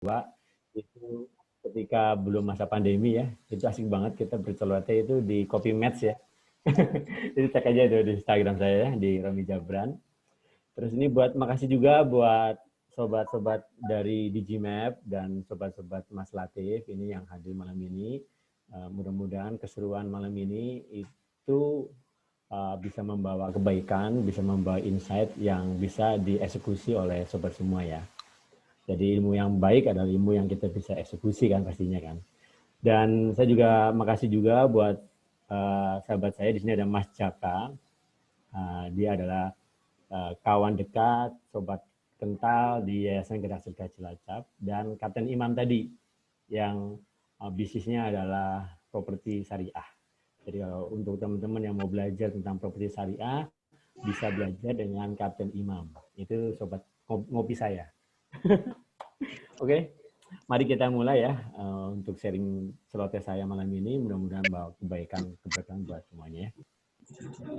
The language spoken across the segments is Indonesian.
itu ketika belum masa pandemi ya, itu asik banget kita berceloteh itu di Coffee Match ya. Jadi cek aja itu di Instagram saya ya, di Romi Jabran. Terus ini makasih juga buat sobat-sobat dari Digimap dan sobat-sobat Mas Latif ini yang hadir malam ini. Mudah-mudahan keseruan malam ini itu bisa membawa kebaikan, bisa membawa insight yang bisa dieksekusi oleh sobat semua ya. Jadi ilmu yang baik adalah ilmu yang kita bisa eksekusi kan pastinya kan. Dan saya juga makasih juga buat sahabat saya di sini ada Mas Jaka. Dia adalah kawan dekat, sobat kental di Yayasan Gerak Sedekah Cilacap, dan Kapten Imam tadi yang bisnisnya adalah properti syariah. Jadi kalau untuk teman-teman yang mau belajar tentang properti syariah, bisa belajar dengan Kapten Imam. Itu sobat ngopi saya. Oke, mari kita mulai ya untuk sharing celoteh saya malam ini. Mudah-mudahan bawa kebaikan buat semuanya ya.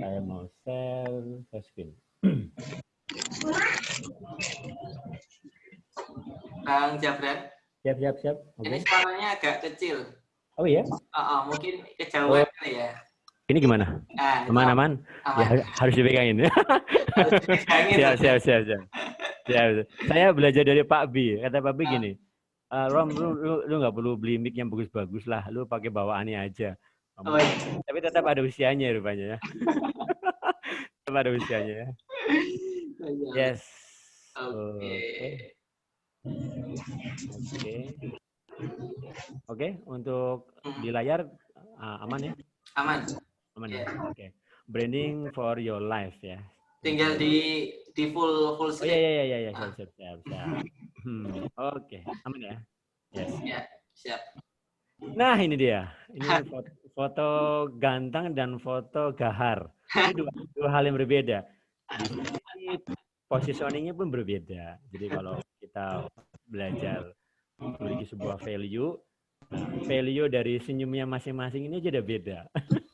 Saya mau share screen. Bang Jabran. Siap. Ini Oke. suaranya agak kecil. Oh iya? Mungkin kejauhan kali ya. Ini gimana? Nah, itu Aman? aman. Ya harus dipegangin. Harus dipegangin. Siap. Saya belajar dari Pak B. Kata Pak B gini, Rom, lu nggak perlu beli mic yang bagus-bagus lah. Lu pakai bawaannya aja. Tapi tetap ada usianya rupanya ya. Tetap ada usianya ya. Yes. Oke, untuk di layar aman ya? Aman ya. Oke. Branding for your life ya. Tinggal di full screen. Oh iya, siap. Oke, aman ya? Yes. Ya, siap. Nah, ini dia. Ini foto ganteng dan foto gahar. Ini dua hal yang berbeda. Di sini positioningnya pun berbeda. Jadi kalau kita belajar memiliki sebuah value dari senyumnya masing-masing ini aja udah beda.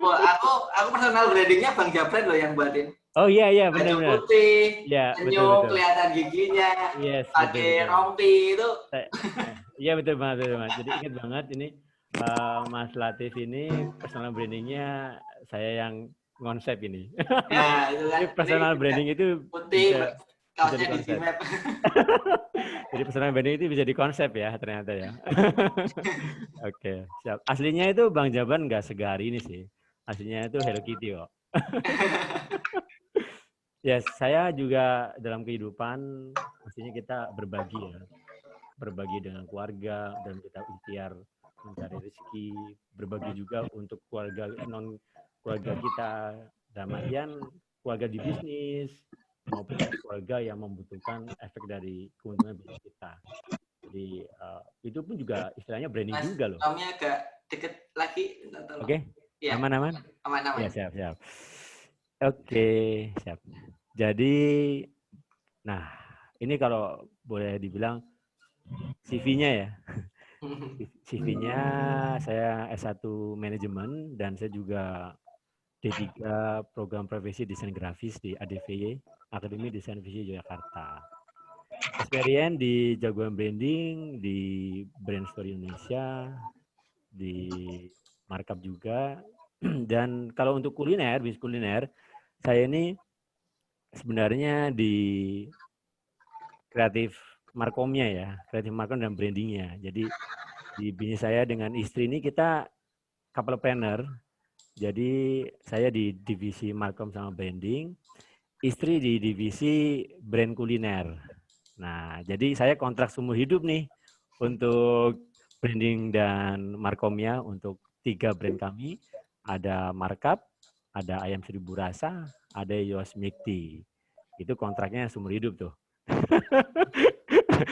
Wah, aku personal brandingnya Bang Jabran loh yang buatin. Oh iya, benar. Baju putih, ya, senyum, betul. kelihatan giginya, pakai rompi itu. Iya betul banget. Jadi ingat banget ini Mas Latif ini personal brandingnya saya yang konsep ini. Ya, itu kan. Jadi personal branding itu putih, bisa dikonsep. Jadi personal branding itu bisa dikonsep ya ternyata ya. Oke, siap. Aslinya itu Bang Jaban nggak segar ini sih. Aslinya itu Hello Kitty kok. Ya, saya juga dalam kehidupan mestinya kita berbagi ya. Berbagi dengan keluarga dan kita ikhtiar mencari rezeki, berbagi juga untuk keluarga kita, dalam artian keluarga di bisnis maupun keluarga yang membutuhkan efek dari keuntungan bisnis kita. Jadi itu pun juga istilahnya branding juga loh. Kami agak deket lagi. Oke, ya. Aman? Aman. Ya, siap. Oke, siap. Jadi, nah ini kalau boleh dibilang CV-nya ya. CV-nya saya S1 manajemen dan saya juga D3 program profesi desain grafis di ADVY, Akademi Desain Visi Yogyakarta. Experience di jagoan branding, di Brand Story Indonesia, di markup juga. Dan kalau untuk bisnis kuliner, saya ini sebenarnya di kreatif markomnya ya, kreatif markom dan brandingnya. Jadi di bisnis saya dengan istri ini kita couple planner. Jadi saya di divisi markom sama branding, istri di divisi brand kuliner. Nah, jadi saya kontrak seumur hidup nih untuk branding dan markomnya untuk 3 brand kami. Ada Markup, ada Ayam Seribu Rasa, ada Yos Milk Tea. Itu kontraknya seumur hidup tuh.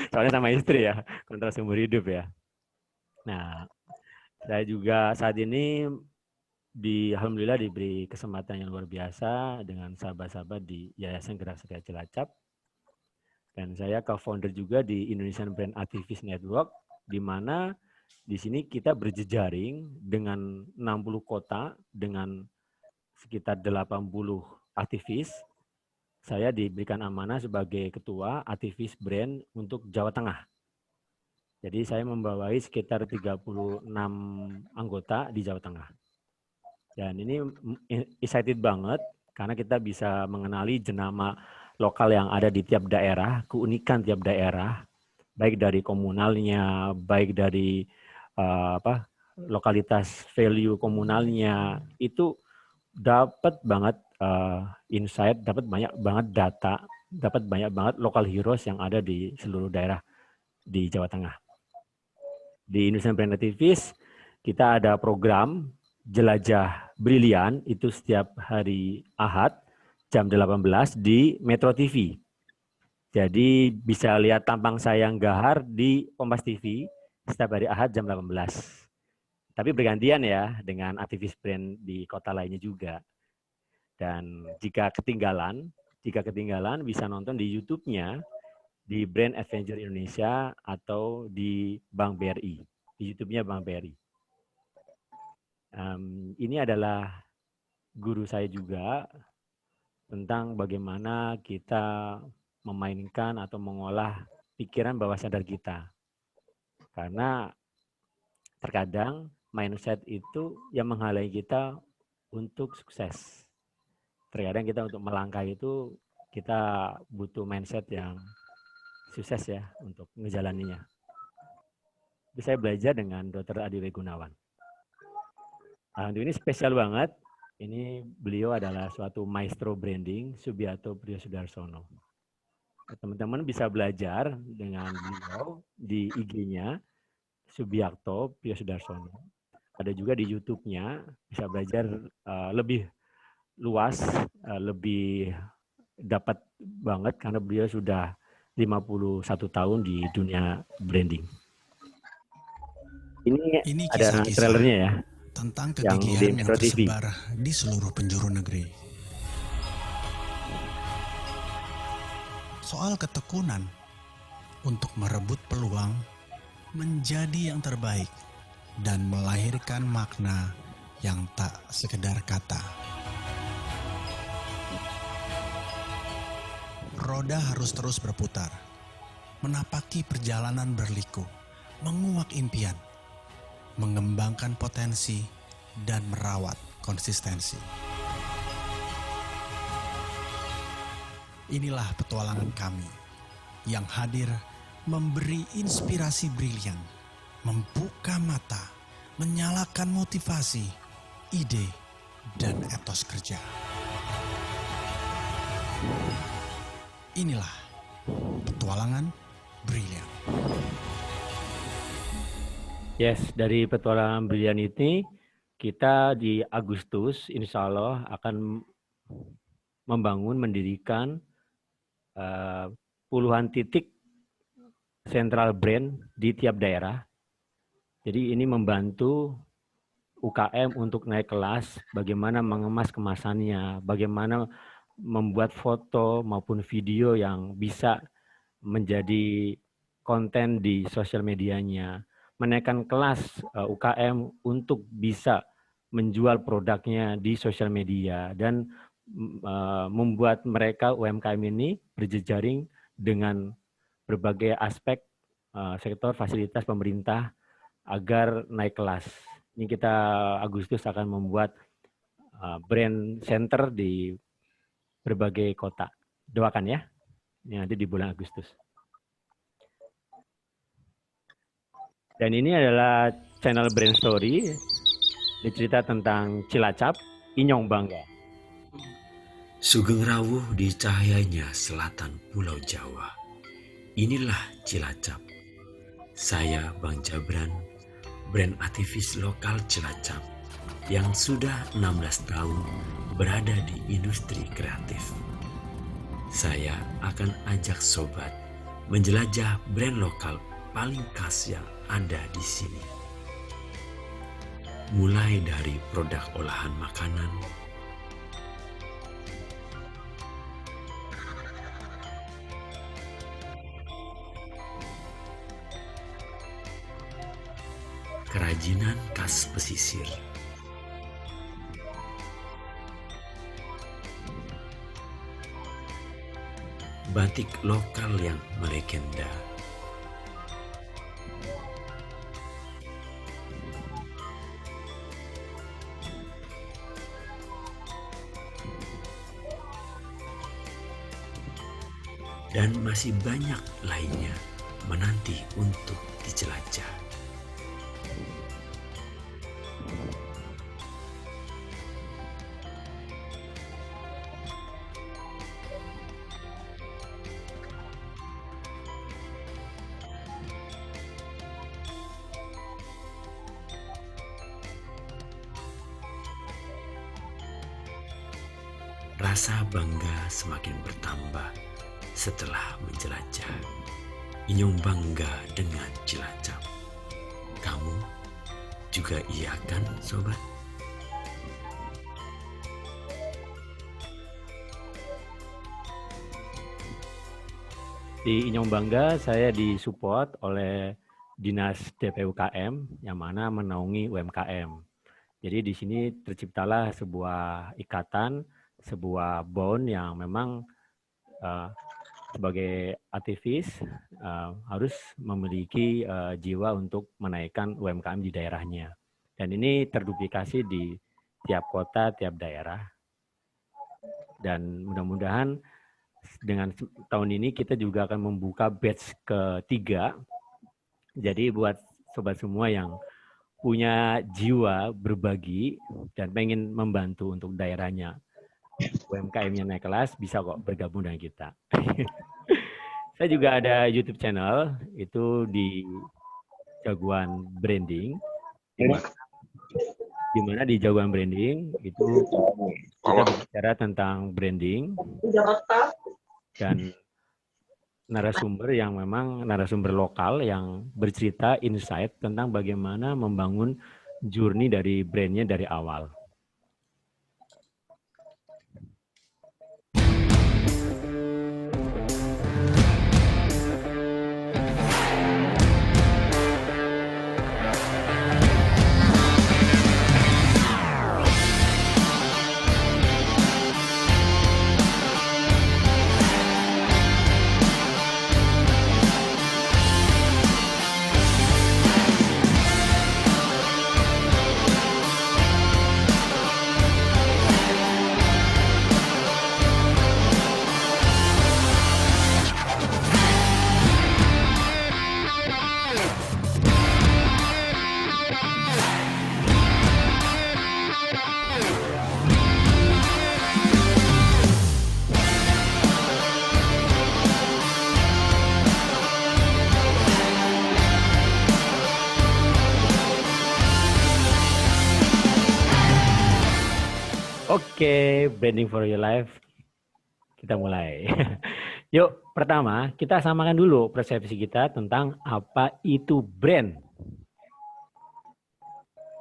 Soalnya sama istri ya, kontrak seumur hidup ya. Nah, saya juga saat ini alhamdulillah diberi kesempatan yang luar biasa dengan sahabat-sahabat di Yayasan Gerak Sedekah Cilacap. Dan saya co-founder juga di Indonesian Brand Activist Network, di mana di sini kita berjejaring dengan 60 kota, dengan sekitar 80 aktivis. Saya diberikan amanah sebagai ketua aktivis brand untuk Jawa Tengah. Jadi saya membawai sekitar 36 anggota di Jawa Tengah. Dan ini excited banget karena kita bisa mengenali jenama lokal yang ada di tiap daerah, keunikan tiap daerah, baik dari komunalnya, baik dari lokalitas value komunalnya, itu dapat banget insight, dapat banyak banget data, dapat banyak banget local heroes yang ada di seluruh daerah di Jawa Tengah. Di Indonesian Brand Activist, kita ada program Jelajah Brilian, itu setiap hari Ahad, jam 18 di Metro TV. Jadi bisa lihat tampang saya yang gahar di Kompas TV setiap hari Ahad jam 18. Tapi bergantian ya dengan aktivis brand di kota lainnya juga. Dan jika ketinggalan bisa nonton di YouTube-nya di Brand Adventure Indonesia atau di Bank BRI, di YouTube-nya Bank BRI. Ini adalah guru saya juga tentang bagaimana kita memainkan atau mengolah pikiran bawah sadar kita. Karena terkadang mindset itu yang menghalangi kita untuk sukses. Terkadang kita untuk melangkah itu kita butuh mindset yang sukses ya untuk menjalaninya. Saya belajar dengan Dr. Adile Gunawan. Ini spesial banget. Ini beliau adalah suatu maestro branding, Subiarto Priyosudarsono. Teman-teman bisa belajar dengan beliau di IG-nya, Subiarto Priyosudarsono. Ada juga di YouTube-nya, bisa belajar lebih luas, lebih dapat banget karena beliau sudah 51 tahun di dunia branding. Ini ada trailernya ya. Tentang kegigihan yang tersebar di seluruh penjuru negeri. Soal ketekunan untuk merebut peluang menjadi yang terbaik dan melahirkan makna yang tak sekedar kata. Roda harus terus berputar, menapaki perjalanan berliku, menguak impian, mengembangkan potensi, dan merawat konsistensi. Inilah petualangan kami yang hadir memberi inspirasi brilian, membuka mata, menyalakan motivasi, ide, dan etos kerja. Inilah petualangan brilian. Yes, dari petualangan brilian ini kita di Agustus insya Allah akan mendirikan puluhan titik sentral brand di tiap daerah. Jadi ini membantu UKM untuk naik kelas, bagaimana mengemas kemasannya, bagaimana membuat foto maupun video yang bisa menjadi konten di sosial medianya, menaikkan kelas UKM untuk bisa menjual produknya di sosial media dan membuat mereka UMKM ini berjejaring dengan berbagai aspek sektor fasilitas pemerintah agar naik kelas. Ini kita Agustus akan membuat brand center di berbagai kota. Doakan ya, ini nanti di bulan Agustus. Dan ini adalah channel Brand Story, cerita tentang Cilacap, Inyong Bangga. Sugeng rawuh di cahayanya selatan Pulau Jawa. Inilah Cilacap. Saya Bang Jabran, brand aktivis lokal Cilacap yang sudah 16 tahun berada di industri kreatif. Saya akan ajak sobat menjelajah brand lokal paling khas yang ada di sini. Mulai dari produk olahan makanan, kerajinan khas pesisir, batik lokal yang melegenda, dan masih banyak lainnya menanti untuk dijelajah. Rasa bangga semakin bertambah setelah menjelajah. Inyong bangga dengan Cilacap. Kamu juga iya kan, sobat? Di Inyong Bangga saya disupport oleh Dinas DPUKM yang mana menaungi UMKM. Jadi di sini terciptalah sebuah ikatan, sebuah bond yang memang sebagai aktivis harus memiliki jiwa untuk menaikkan UMKM di daerahnya. Dan ini terduplikasi di tiap kota, tiap daerah. Dan mudah-mudahan dengan tahun ini kita juga akan membuka batch ketiga. Jadi buat sobat semua yang punya jiwa berbagi dan pengen membantu untuk daerahnya, UMKM-nya naik kelas, bisa kok bergabung dengan kita. Saya juga ada YouTube channel, itu di Jagoan Branding. Di mana di Jagoan Branding itu kita bicara tentang branding dan narasumber yang memang narasumber lokal yang bercerita insight tentang bagaimana membangun journey dari brandnya dari awal. Oke, branding for your life. Kita mulai. Yuk, pertama kita samakan dulu persepsi kita tentang apa itu brand.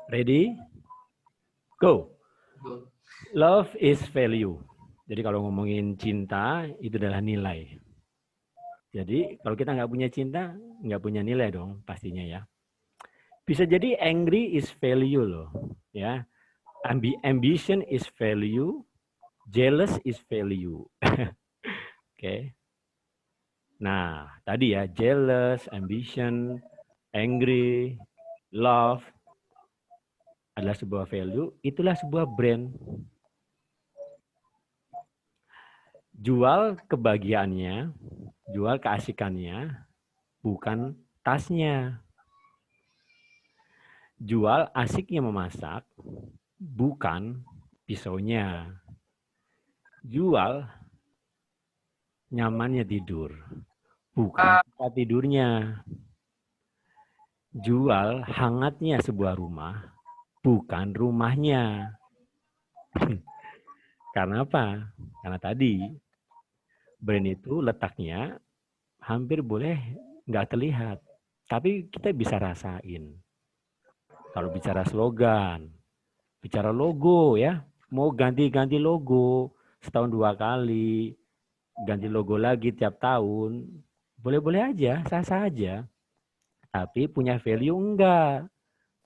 Ready? Go. Love is value. Jadi kalau ngomongin cinta, itu adalah nilai. Jadi kalau kita nggak punya cinta, nggak punya nilai dong pastinya ya. Bisa jadi angry is value loh, ya. Ambition is value, jealous is value. Oke. Nah, tadi ya, jealous, ambition, angry, love adalah sebuah value, itulah sebuah brand. Jual kebahagiaannya, jual keasikannya, bukan tasnya. Jual asiknya memasak, bukan pisaunya. Jual nyamannya tidur, bukan tempat tidurnya. Jual hangatnya sebuah rumah, bukan rumahnya. Karena apa? Karena tadi brand itu letaknya hampir boleh nggak terlihat, tapi kita bisa rasain. Kalau bicara slogan, bicara logo ya, mau ganti-ganti logo setahun 2 kali, ganti logo lagi tiap tahun, boleh-boleh aja, sah-sah aja. Tapi punya value enggak,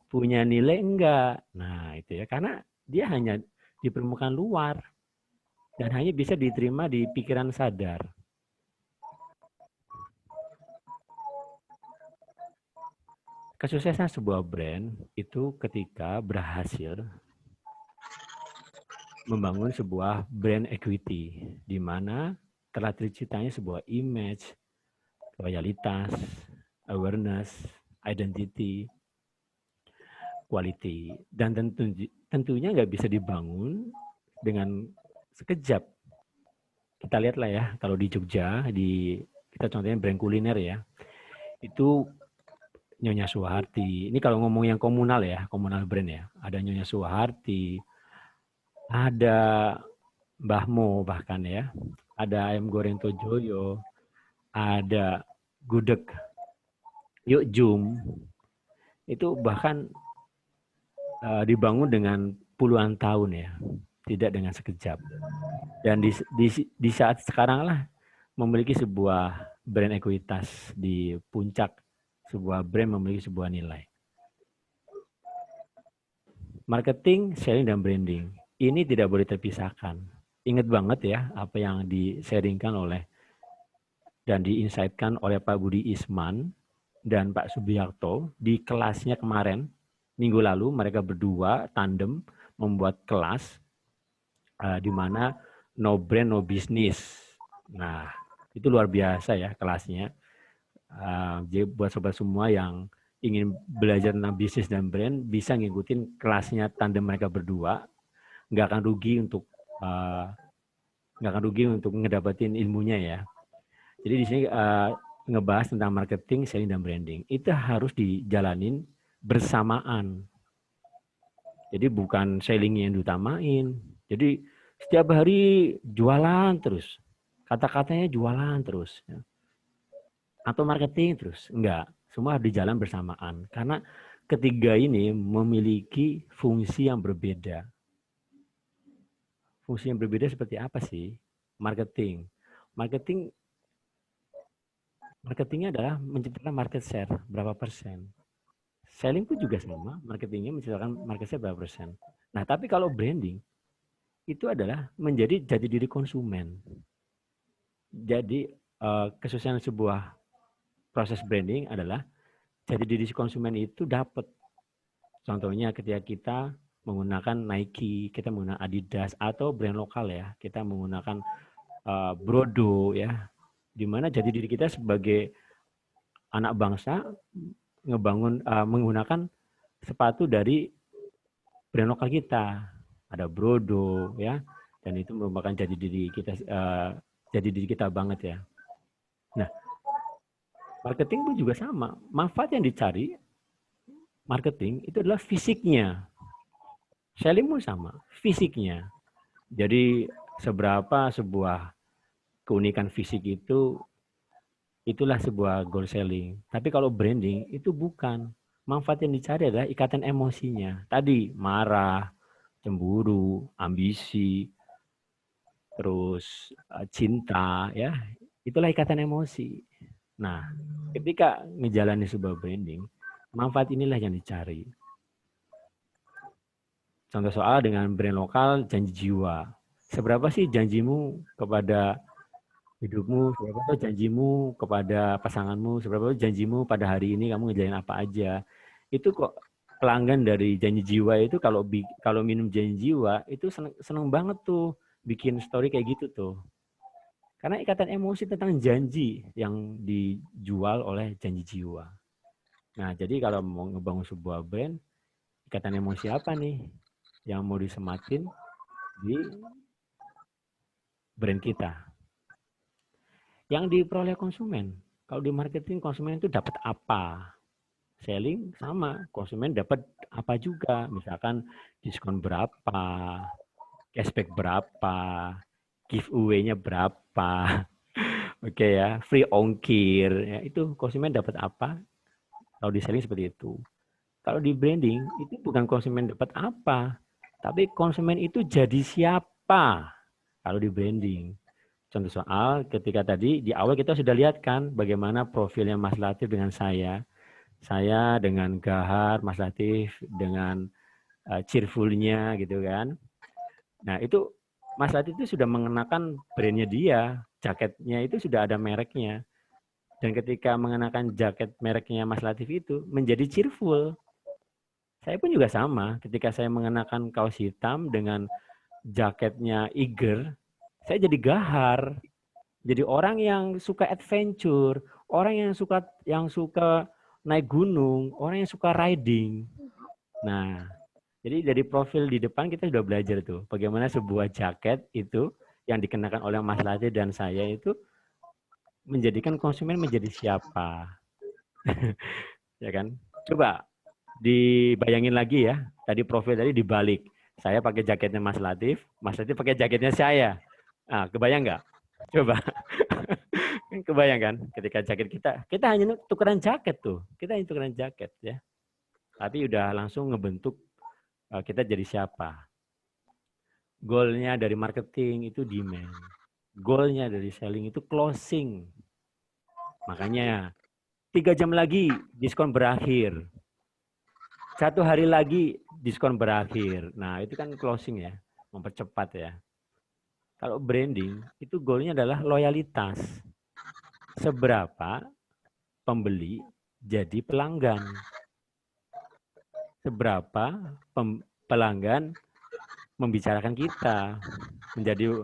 punya nilai enggak. Nah itu ya, karena dia hanya di permukaan luar dan hanya bisa diterima di pikiran sadar. Kesuksesan sebuah brand itu ketika berhasil membangun sebuah brand equity, di mana telah terciptanya sebuah image, loyalitas, awareness, identity, quality. Dan tentunya nggak bisa dibangun dengan sekejap. Kita lihatlah ya, kalau di Jogja, kita contohnya brand kuliner ya, itu Nyonya Suharti. Ini kalau ngomong yang komunal ya, komunal brand ya. Ada Nyonya Suharti, ada Mbah Mo bahkan ya, ada ayam goreng Tojoyo, ada gudeg Yuk Jum. Itu bahkan dibangun dengan puluhan tahun ya, tidak dengan sekejap. Dan di saat sekarang lah memiliki sebuah brand ekuitas di puncak, sebuah brand memiliki sebuah nilai. Marketing, selling, dan branding. Ini tidak boleh terpisahkan. Ingat banget ya apa yang di-sharingkan oleh dan di-insight-kan oleh Pak Budi Isman dan Pak Subiakto di kelasnya kemarin. Minggu lalu mereka berdua tandem membuat kelas di mana no brand, no business. Nah, itu luar biasa ya kelasnya. Jadi buat sobat semua yang ingin belajar tentang bisnis dan brand, bisa ngikutin kelasnya tandem mereka berdua. Nggak akan rugi untuk ngedapetin ilmunya ya. Jadi di sini ngebahas tentang marketing, selling, dan branding. Itu harus dijalanin bersamaan. Jadi bukan selling yang diutamain. Jadi setiap hari jualan terus. Kata-katanya jualan terus. Atau marketing terus. Enggak. Semua harus dijalan bersamaan. Karena ketiga ini memiliki fungsi yang berbeda. Fungsi yang berbeda seperti apa sih? Marketingnya adalah menciptakan market share berapa persen. Selling pun juga sama, marketingnya menciptakan market share berapa persen. Nah, tapi kalau branding, itu adalah menjadi jati diri konsumen. Jadi, kesusahan sebuah proses branding adalah jati diri konsumen itu dapat. Contohnya ketika kita menggunakan Nike, kita menggunakan Adidas, atau brand lokal ya, kita menggunakan Brodo ya, di mana jati diri kita sebagai anak bangsa menggunakan sepatu dari brand lokal kita. Ada Brodo ya, dan itu merupakan jati diri kita banget ya. Nah, marketing pun juga sama. Manfaat yang dicari marketing itu adalah fisiknya. Selling pun sama, fisiknya. Jadi seberapa sebuah keunikan fisik itulah sebuah goal selling. Tapi kalau branding itu bukan. Manfaat yang dicari adalah ikatan emosinya. Tadi marah, cemburu, ambisi, terus cinta, ya. Itulah ikatan emosi. Nah, ketika menjalani sebuah branding, manfaat inilah yang dicari. Contoh soal dengan brand lokal, janji jiwa. Seberapa sih janjimu kepada hidupmu, seberapa janjimu kepada pasanganmu, seberapa janjimu pada hari ini kamu ngejalan apa aja. Itu kok pelanggan dari janji jiwa itu kalau minum janji jiwa itu seneng banget tuh bikin story kayak gitu tuh. Karena ikatan emosi tentang janji yang dijual oleh janji jiwa. Nah, jadi kalau mau ngebangun sebuah brand, ikatan emosi apa nih yang mau disematin di brand kita? Yang diperoleh konsumen. Kalau di marketing, konsumen itu dapat apa? Selling sama, konsumen dapat apa juga. Misalkan diskon berapa, cashback berapa, giveaway-nya berapa. Oke ya, free ongkir. Ya, itu konsumen dapat apa? Kalau di selling seperti itu. Kalau di branding, itu bukan konsumen dapat apa, tapi konsumen itu jadi siapa kalau di branding. Contoh soal ketika tadi di awal kita sudah lihat kan bagaimana profilnya Mas Latif dengan saya. Saya dengan gahar, Mas Latif dengan cheerful-nya gitu kan. Nah itu Mas Latif itu sudah mengenakan brandnya dia, jaketnya itu sudah ada mereknya. Dan ketika mengenakan jaket mereknya Mas Latif itu menjadi cheerful. Saya pun juga sama, ketika saya mengenakan kaos hitam dengan jaketnya Iger, saya jadi gahar. Jadi orang yang suka adventure, orang yang suka naik gunung, orang yang suka riding. Nah, jadi dari profil di depan kita sudah belajar tuh bagaimana sebuah jaket itu yang dikenakan oleh Mas Latif dan saya itu menjadikan konsumen menjadi siapa. Ya kan? Coba dibayangin lagi ya. Tadi profil tadi dibalik. Saya pakai jaketnya Mas Latif pakai jaketnya saya. Nah, kebayang nggak? Coba. Kebayang kan? Ketika jaket kita hanya tukeran jaket tuh. Kita hanya tukeran jaket ya. Tapi udah langsung ngebentuk kita jadi siapa. Goalnya dari marketing itu demand. Goalnya dari selling itu closing. Makanya 3 jam lagi diskon berakhir. 1 hari lagi diskon berakhir. Nah, itu kan closing ya, mempercepat ya. Kalau branding, itu goalnya adalah loyalitas. Seberapa pembeli jadi pelanggan. Seberapa pelanggan membicarakan kita menjadi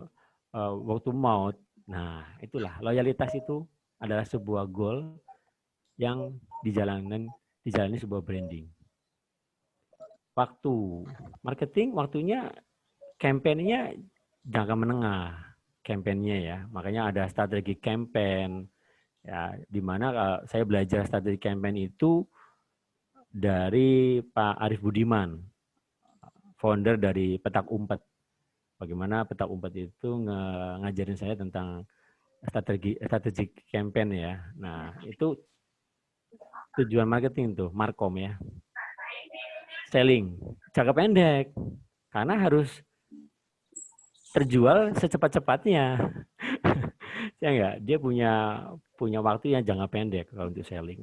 waktu maut. Nah, itulah loyalitas itu adalah sebuah goal yang dijalani sebuah branding. Waktu marketing, waktunya kampanyenya jangka menengah, kampanyenya ya. Makanya ada strategi campaign ya, di mana saya belajar strategi campaign itu dari Pak Arif Budiman, founder dari Petak Umpet. Bagaimana Petak Umpet itu ngajarin saya tentang strategi campaign ya. Nah, itu tujuan marketing tuh, markom ya. Selling, jangka pendek. Karena harus terjual secepat-cepatnya. Ya enggak? Dia punya waktu yang jangka pendek kalau untuk selling.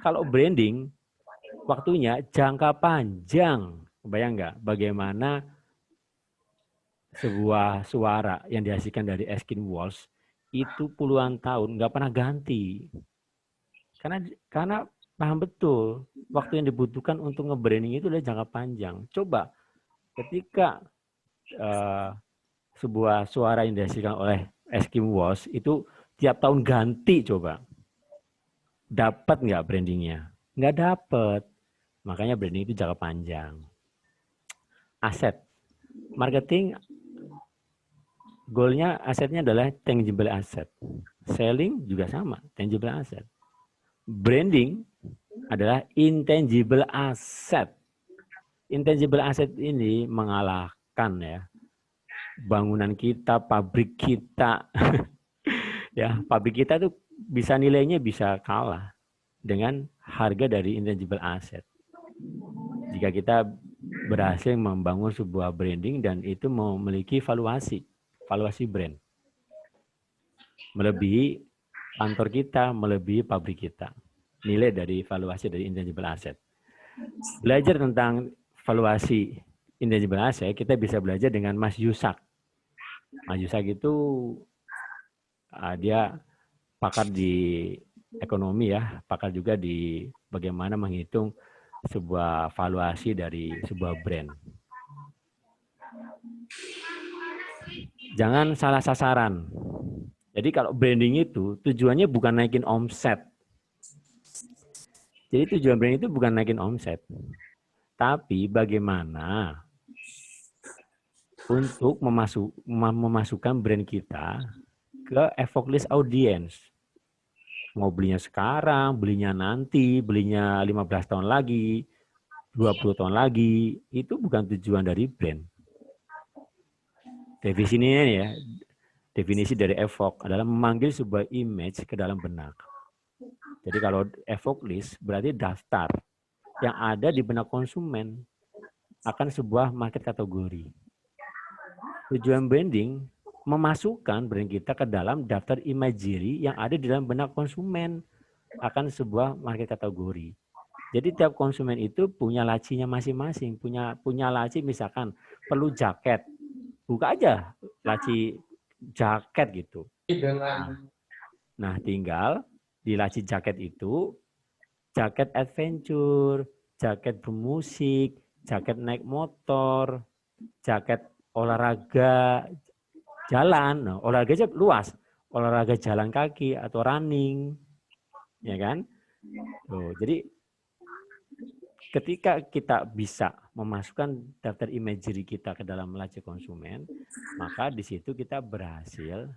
Kalau branding, waktunya jangka panjang. Bayang enggak bagaimana sebuah suara yang dihasilkan dari Askin Walsh itu puluhan tahun nggak pernah ganti. Karena paham betul waktu yang dibutuhkan untuk nge-branding itu adalah jangka panjang. Coba ketika sebuah suara yang dihasilkan oleh Askin Walsh itu tiap tahun ganti, coba dapat nggak brandingnya? Nggak dapat. Makanya branding itu jangka panjang. Aset marketing goalnya asetnya adalah tangible asset. Selling juga sama, tangible asset. Branding adalah intangible asset. Intangible asset ini mengalahkan ya bangunan kita, pabrik kita. Ya, pabrik kita tuh bisa nilainya bisa kalah dengan harga dari intangible asset. Jika kita berhasil membangun sebuah branding dan itu memiliki valuasi brand. Melebihi kantor kita, melebihi pabrik kita. Nilai dari valuasi dari intangible asset. Belajar tentang valuasi intangible asset, kita bisa belajar dengan Mas Yusak. Mas Yusak itu dia pakar di ekonomi ya, pakar juga di bagaimana menghitung sebuah valuasi dari sebuah brand. Jangan salah sasaran. Jadi kalau branding itu tujuannya bukan naikin omset. Jadi tujuan branding itu bukan naikin omset. Tapi bagaimana untuk memasukkan brand kita ke evoke list audience. Mau belinya sekarang, belinya nanti, belinya 15 tahun lagi, 20 tahun lagi, itu bukan tujuan dari brand. Definisinya ya, definisi dari evoke adalah memanggil sebuah image ke dalam benak. Jadi kalau evoke list berarti daftar yang ada di benak konsumen akan sebuah market kategori. Tujuan branding memasukkan brand kita ke dalam daftar imagery yang ada di dalam benak konsumen akan sebuah market kategori. Jadi tiap konsumen itu punya lacinya masing-masing, punya laci misalkan perlu jaket, buka aja laci jaket gitu. Nah, tinggal di laci jaket itu jaket adventure, jaket bermusik, jaket naik motor, jaket olahraga jalan. Nah, olahraga aja luas. olahraga jalan kaki atau running, ya kan? Tuh, jadi ketika kita bisa memasukkan daftar imagery kita ke dalam laci konsumen, maka di situ kita berhasil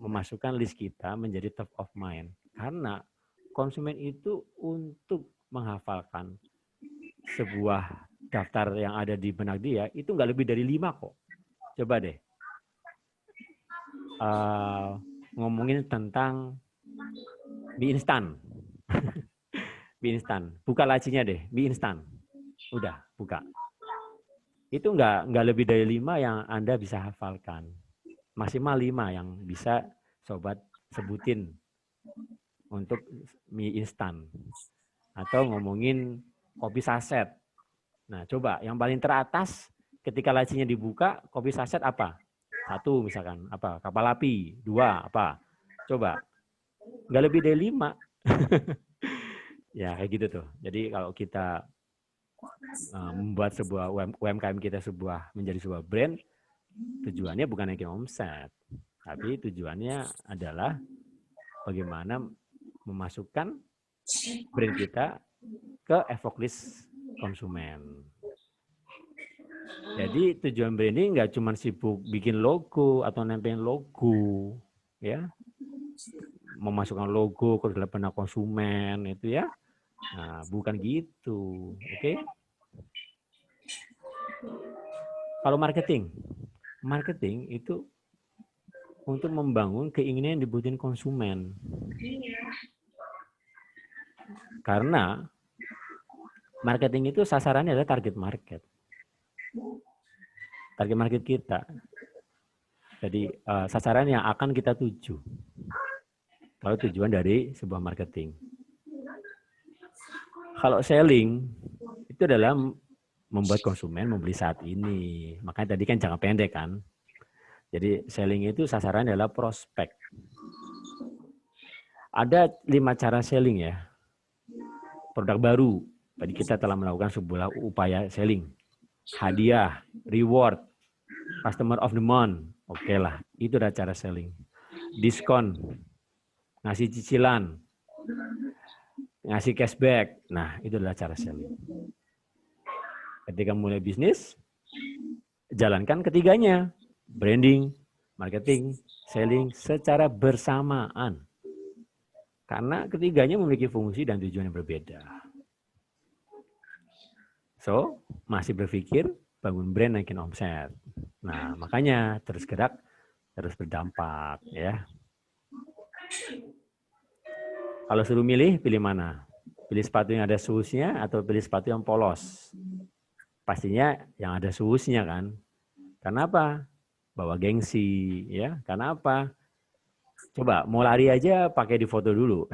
memasukkan list kita menjadi top of mind. Karena konsumen itu untuk menghafalkan sebuah daftar yang ada di benak dia, itu nggak lebih dari 5 kok. Coba deh. Ngomongin tentang mie instan. Mie instan. Buka lacinya deh, mie instan. Udah, buka. Itu nggak lebih dari 5 yang Anda bisa hafalkan. Maksimal 5 yang bisa sobat sebutin untuk mie instan. Atau ngomongin kopi saset. Nah, coba yang paling teratas ketika lacinya dibuka, kopi saset apa? 1 misalkan, apa? Kapal api. 2 apa? Coba. Nggak lebih dari 5. Ya, kayak gitu tuh. Jadi kalau kita membuat sebuah UMKM kita menjadi sebuah brand, tujuannya bukan naikin omset, tapi tujuannya adalah bagaimana memasukkan brand kita ke evok list konsumen. Jadi tujuan branding nggak cuma sibuk bikin logo atau nempelin logo, ya, memasukkan logo ke dalam benak konsumen itu ya. Nah, bukan gitu, oke? Kalau marketing itu untuk membangun keinginan yang dibutuhin konsumen. Karena marketing itu sasarannya adalah target market. Target market kita. Jadi sasaran yang akan kita tuju. Kalau tujuan dari sebuah marketing. Kalau selling itu adalah membuat konsumen membeli saat ini. Makanya tadi kan jangka pendek kan. Jadi selling itu sasaran adalah prospek. Ada 5 cara selling ya. Produk baru. Tadi kita telah melakukan sebuah upaya selling. Hadiah, reward, customer of the month. Oke lah, itu adalah cara selling. Diskon, ngasih cicilan, ngasih cashback. Nah, itu adalah cara selling. Ketika mulai bisnis, jalankan ketiganya. Branding, marketing, selling secara bersamaan. Karena ketiganya memiliki fungsi dan tujuan yang berbeda. So, masih berpikir bangun brand naikin omset. Nah, makanya terus gerak, terus berdampak. Ya. Kalau suruh milih, pilih mana? Pilih sepatu yang ada suusnya atau pilih sepatu yang polos? Pastinya yang ada suusnya kan. Karena apa? Bawa gengsi, ya. Karena apa? Coba mau lari aja pakai di foto dulu.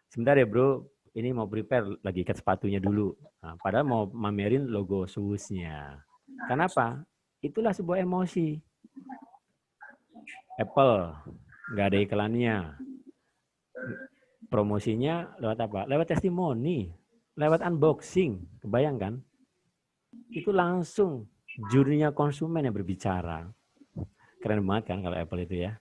Sebentar ya bro, ini mau prepare lagi ikat sepatunya dulu. Nah, padahal mau mamerin logo shoes-nya. Kenapa? Itulah sebuah emosi. Apple, nggak ada iklannya. Promosinya lewat apa? Lewat testimoni, lewat unboxing. Kebayangkan? Itu langsung jurinya konsumen yang berbicara. Keren banget kan kalau Apple itu ya.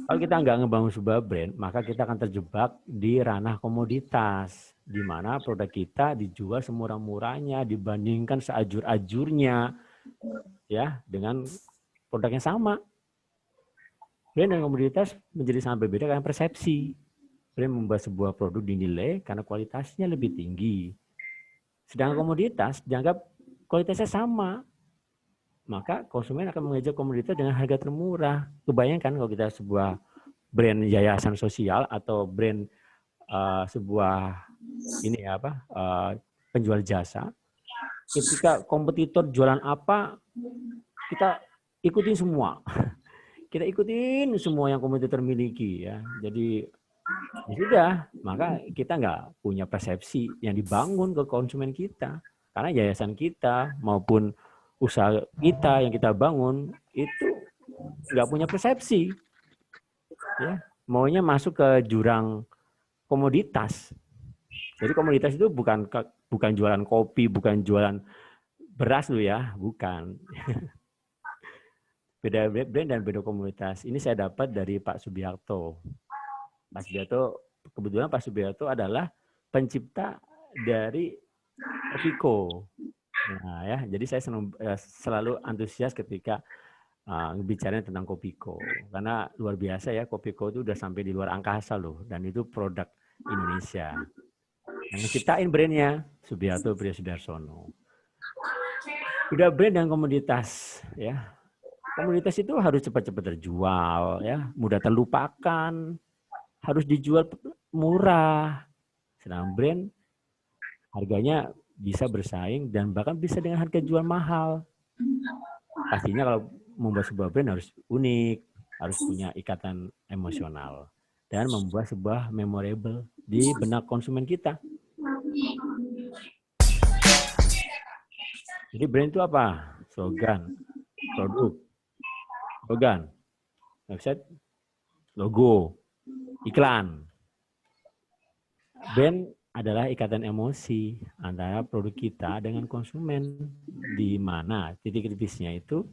Kalau kita nggak ngebangun sebuah brand, maka kita akan terjebak di ranah komoditas, di mana produk kita dijual semurah-murahnya dibandingkan seajur-ajurnya, ya, dengan produk yang sama. Brand dan komoditas menjadi sangat berbeda karena persepsi. Brand membuat sebuah produk dinilai karena kualitasnya lebih tinggi. Sedangkan komoditas dianggap kualitasnya sama. Maka konsumen akan mengejar komoditas dengan harga termurah. Kebayangkan kalau kita sebuah brand yayasan sosial atau brand sebuah ini apa penjual jasa, ketika kompetitor jualan apa, kita ikutin semua. Kita ikutin semua yang kompetitor miliki ya. Jadi ya sudah, maka kita nggak punya persepsi yang dibangun ke konsumen kita. Karena yayasan kita maupun usaha kita yang kita bangun itu nggak punya persepsi, ya, maunya masuk ke jurang komoditas. Jadi komoditas itu bukan jualan kopi, bukan jualan beras lu ya, bukan. Beda brand dan beda komunitas. Ini saya dapat dari Pak Subiarto. Pak Subiarto, kebetulan Pak Subiarto adalah pencipta dari Kopiko. Nah ya, jadi saya selalu antusias ketika bicaranya tentang Kopiko. Karena luar biasa ya, Kopiko itu udah sampai di luar angkasa loh. Dan itu produk Indonesia. Yang menciptain brandnya Subiarto Priyo Sudarsono. Udah brand dan komoditas ya. Komoditas itu harus cepat-cepat terjual ya, mudah terlupakan, harus dijual murah. Sedangkan brand harganya bisa bersaing dan bahkan bisa dengan harga jual mahal. Pastinya kalau membuat sebuah brand harus unik, harus punya ikatan emosional dan membuat sebuah memorable di benak konsumen kita. Jadi brand itu apa? Slogan, produk, slogan, website, logo, iklan. Brand adalah ikatan emosi antara produk kita dengan konsumen, di mana titik kritisnya itu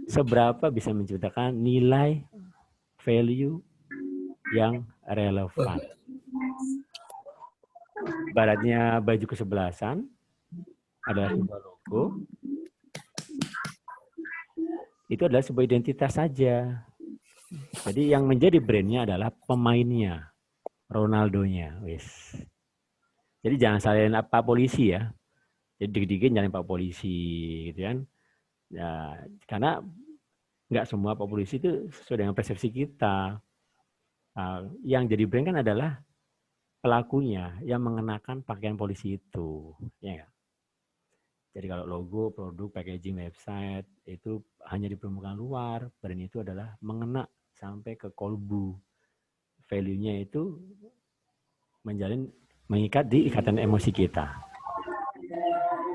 seberapa bisa menciptakan nilai value yang relevan. Ibaratnya baju kesebelasan adalah sebuah logo, itu adalah sebuah identitas saja. Jadi yang menjadi brandnya adalah pemainnya, Ronaldonya, wis. Jadi jangan salahin Pak Polisi ya. Jadi dikit-dikit nyalain Pak Polisi, gitu kan? Ya, karena nggak semua Pak Polisi itu sesuai dengan persepsi kita. Yang jadi brand kan adalah pelakunya yang mengenakan pakaian polisi itu, ya. Jadi kalau logo, produk, packaging, website itu hanya di permukaan luar, brand itu adalah mengena sampai ke kolbu. Value-nya itu mengikat di ikatan emosi kita.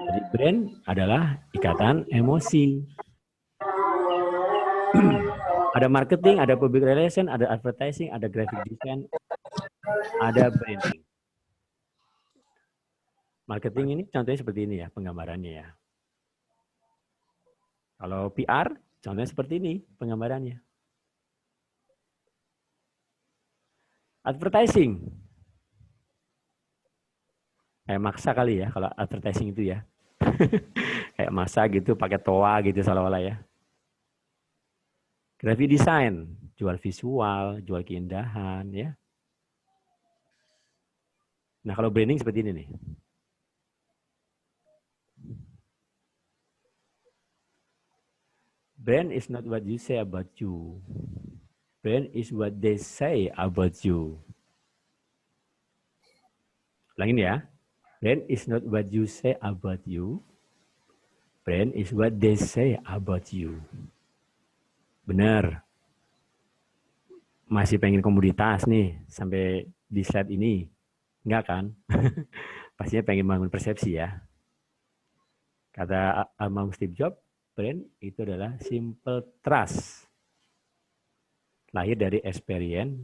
Jadi brand adalah ikatan emosi. Ada marketing, ada public relation, ada advertising, ada graphic design, ada branding. Marketing ini contohnya seperti ini ya, penggambarannya ya. Kalau PR, contohnya seperti ini, penggambarannya. Advertising. Kayak maksa kali ya, kalau advertising itu ya. Kayak maksa gitu, pakai toa gitu seolah-olah ya. Graphic design, jual visual, jual keindahan ya. Nah kalau branding seperti ini nih. Brand is not what you say about you. Brand is what they say about you. Ulangin ya. Brand is not what you say about you. Brand is what they say about you. Benar. Masih pengen komoditas nih sampai di slide ini. Enggak kan? Pastinya pengen bangun persepsi ya. Kata almarhum Steve Jobs, brand itu adalah simple trust. Lahir dari experience.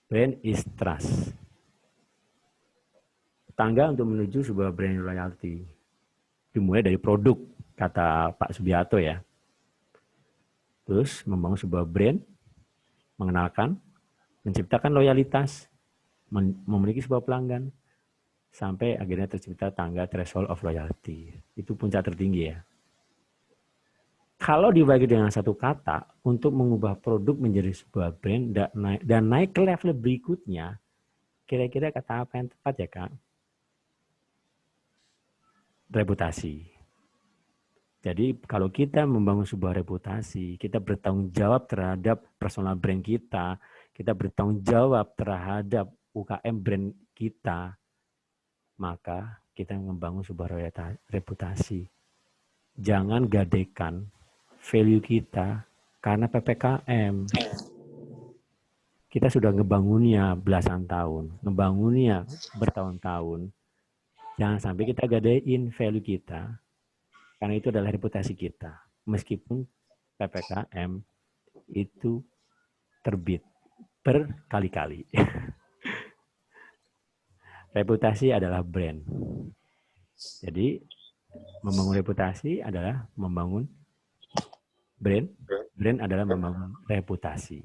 Brand is trust. Tangga untuk menuju sebuah brand loyalty. Dimulai dari produk, kata Pak Subiarto ya. Terus membangun sebuah brand, mengenalkan, menciptakan loyalitas, memiliki sebuah pelanggan, sampai akhirnya tercipta tangga threshold of loyalty. Itu puncak tertinggi ya. Kalau dibagi dengan satu kata, untuk mengubah produk menjadi sebuah brand dan naik ke level berikutnya, kira-kira kata apa yang tepat ya Kak? Reputasi. Jadi kalau kita membangun sebuah reputasi, kita bertanggung jawab terhadap personal brand kita, kita bertanggung jawab terhadap UKM brand kita, maka kita membangun sebuah reputasi. Jangan gadekan value kita karena PPKM. Kita sudah ngebangunnya belasan tahun, ngebangunnya bertahun-tahun. Jangan sampai kita gadein value kita, karena itu adalah reputasi kita. Meskipun PPKM itu terbit berkali-kali. Reputasi adalah brand. Jadi membangun reputasi adalah membangun Brand adalah membangun reputasi.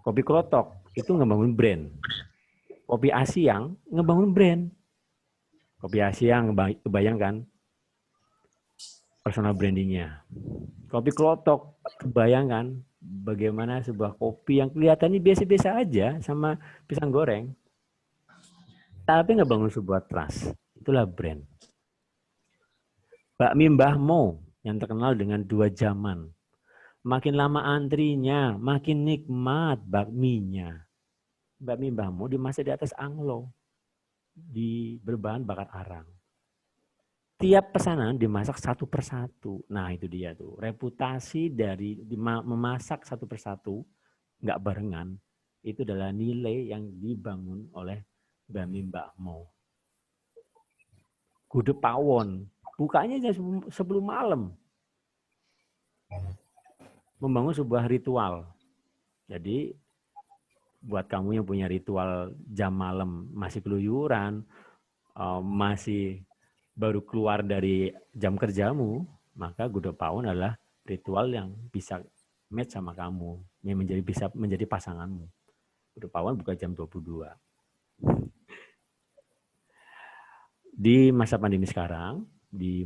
Kopi Klotok itu ngebangun brand. Kopi Asiang ngebangun brand. Kopi Asiang kebayangkan personal brandingnya. Kopi Klotok kebayangkan bagaimana sebuah kopi yang kelihatannya biasa-biasa aja sama pisang goreng. Tapi ngebangun sebuah trust. Itulah brand. Bakmi Mbah Mo yang terkenal dengan 2 zaman. Makin lama antrinya, makin nikmat bakminya. Bakmi Mbah Mo dimasak di atas anglo, di berbahan bakar arang. Tiap pesanan dimasak satu persatu. Nah itu dia tuh, reputasi dari memasak satu persatu, nggak barengan, itu adalah nilai yang dibangun oleh Bakmi Mbah Mo. Gudeg Pawon, bukanya jam 10 malam. Membangun sebuah ritual. Jadi buat kamu yang punya ritual jam malam masih keluyuran, masih baru keluar dari jam kerjamu, maka Gudeg Pawon adalah ritual yang bisa match sama kamu, yang bisa menjadi pasanganmu. Gudeg Pawon buka jam 22. Di masa pandemi sekarang, di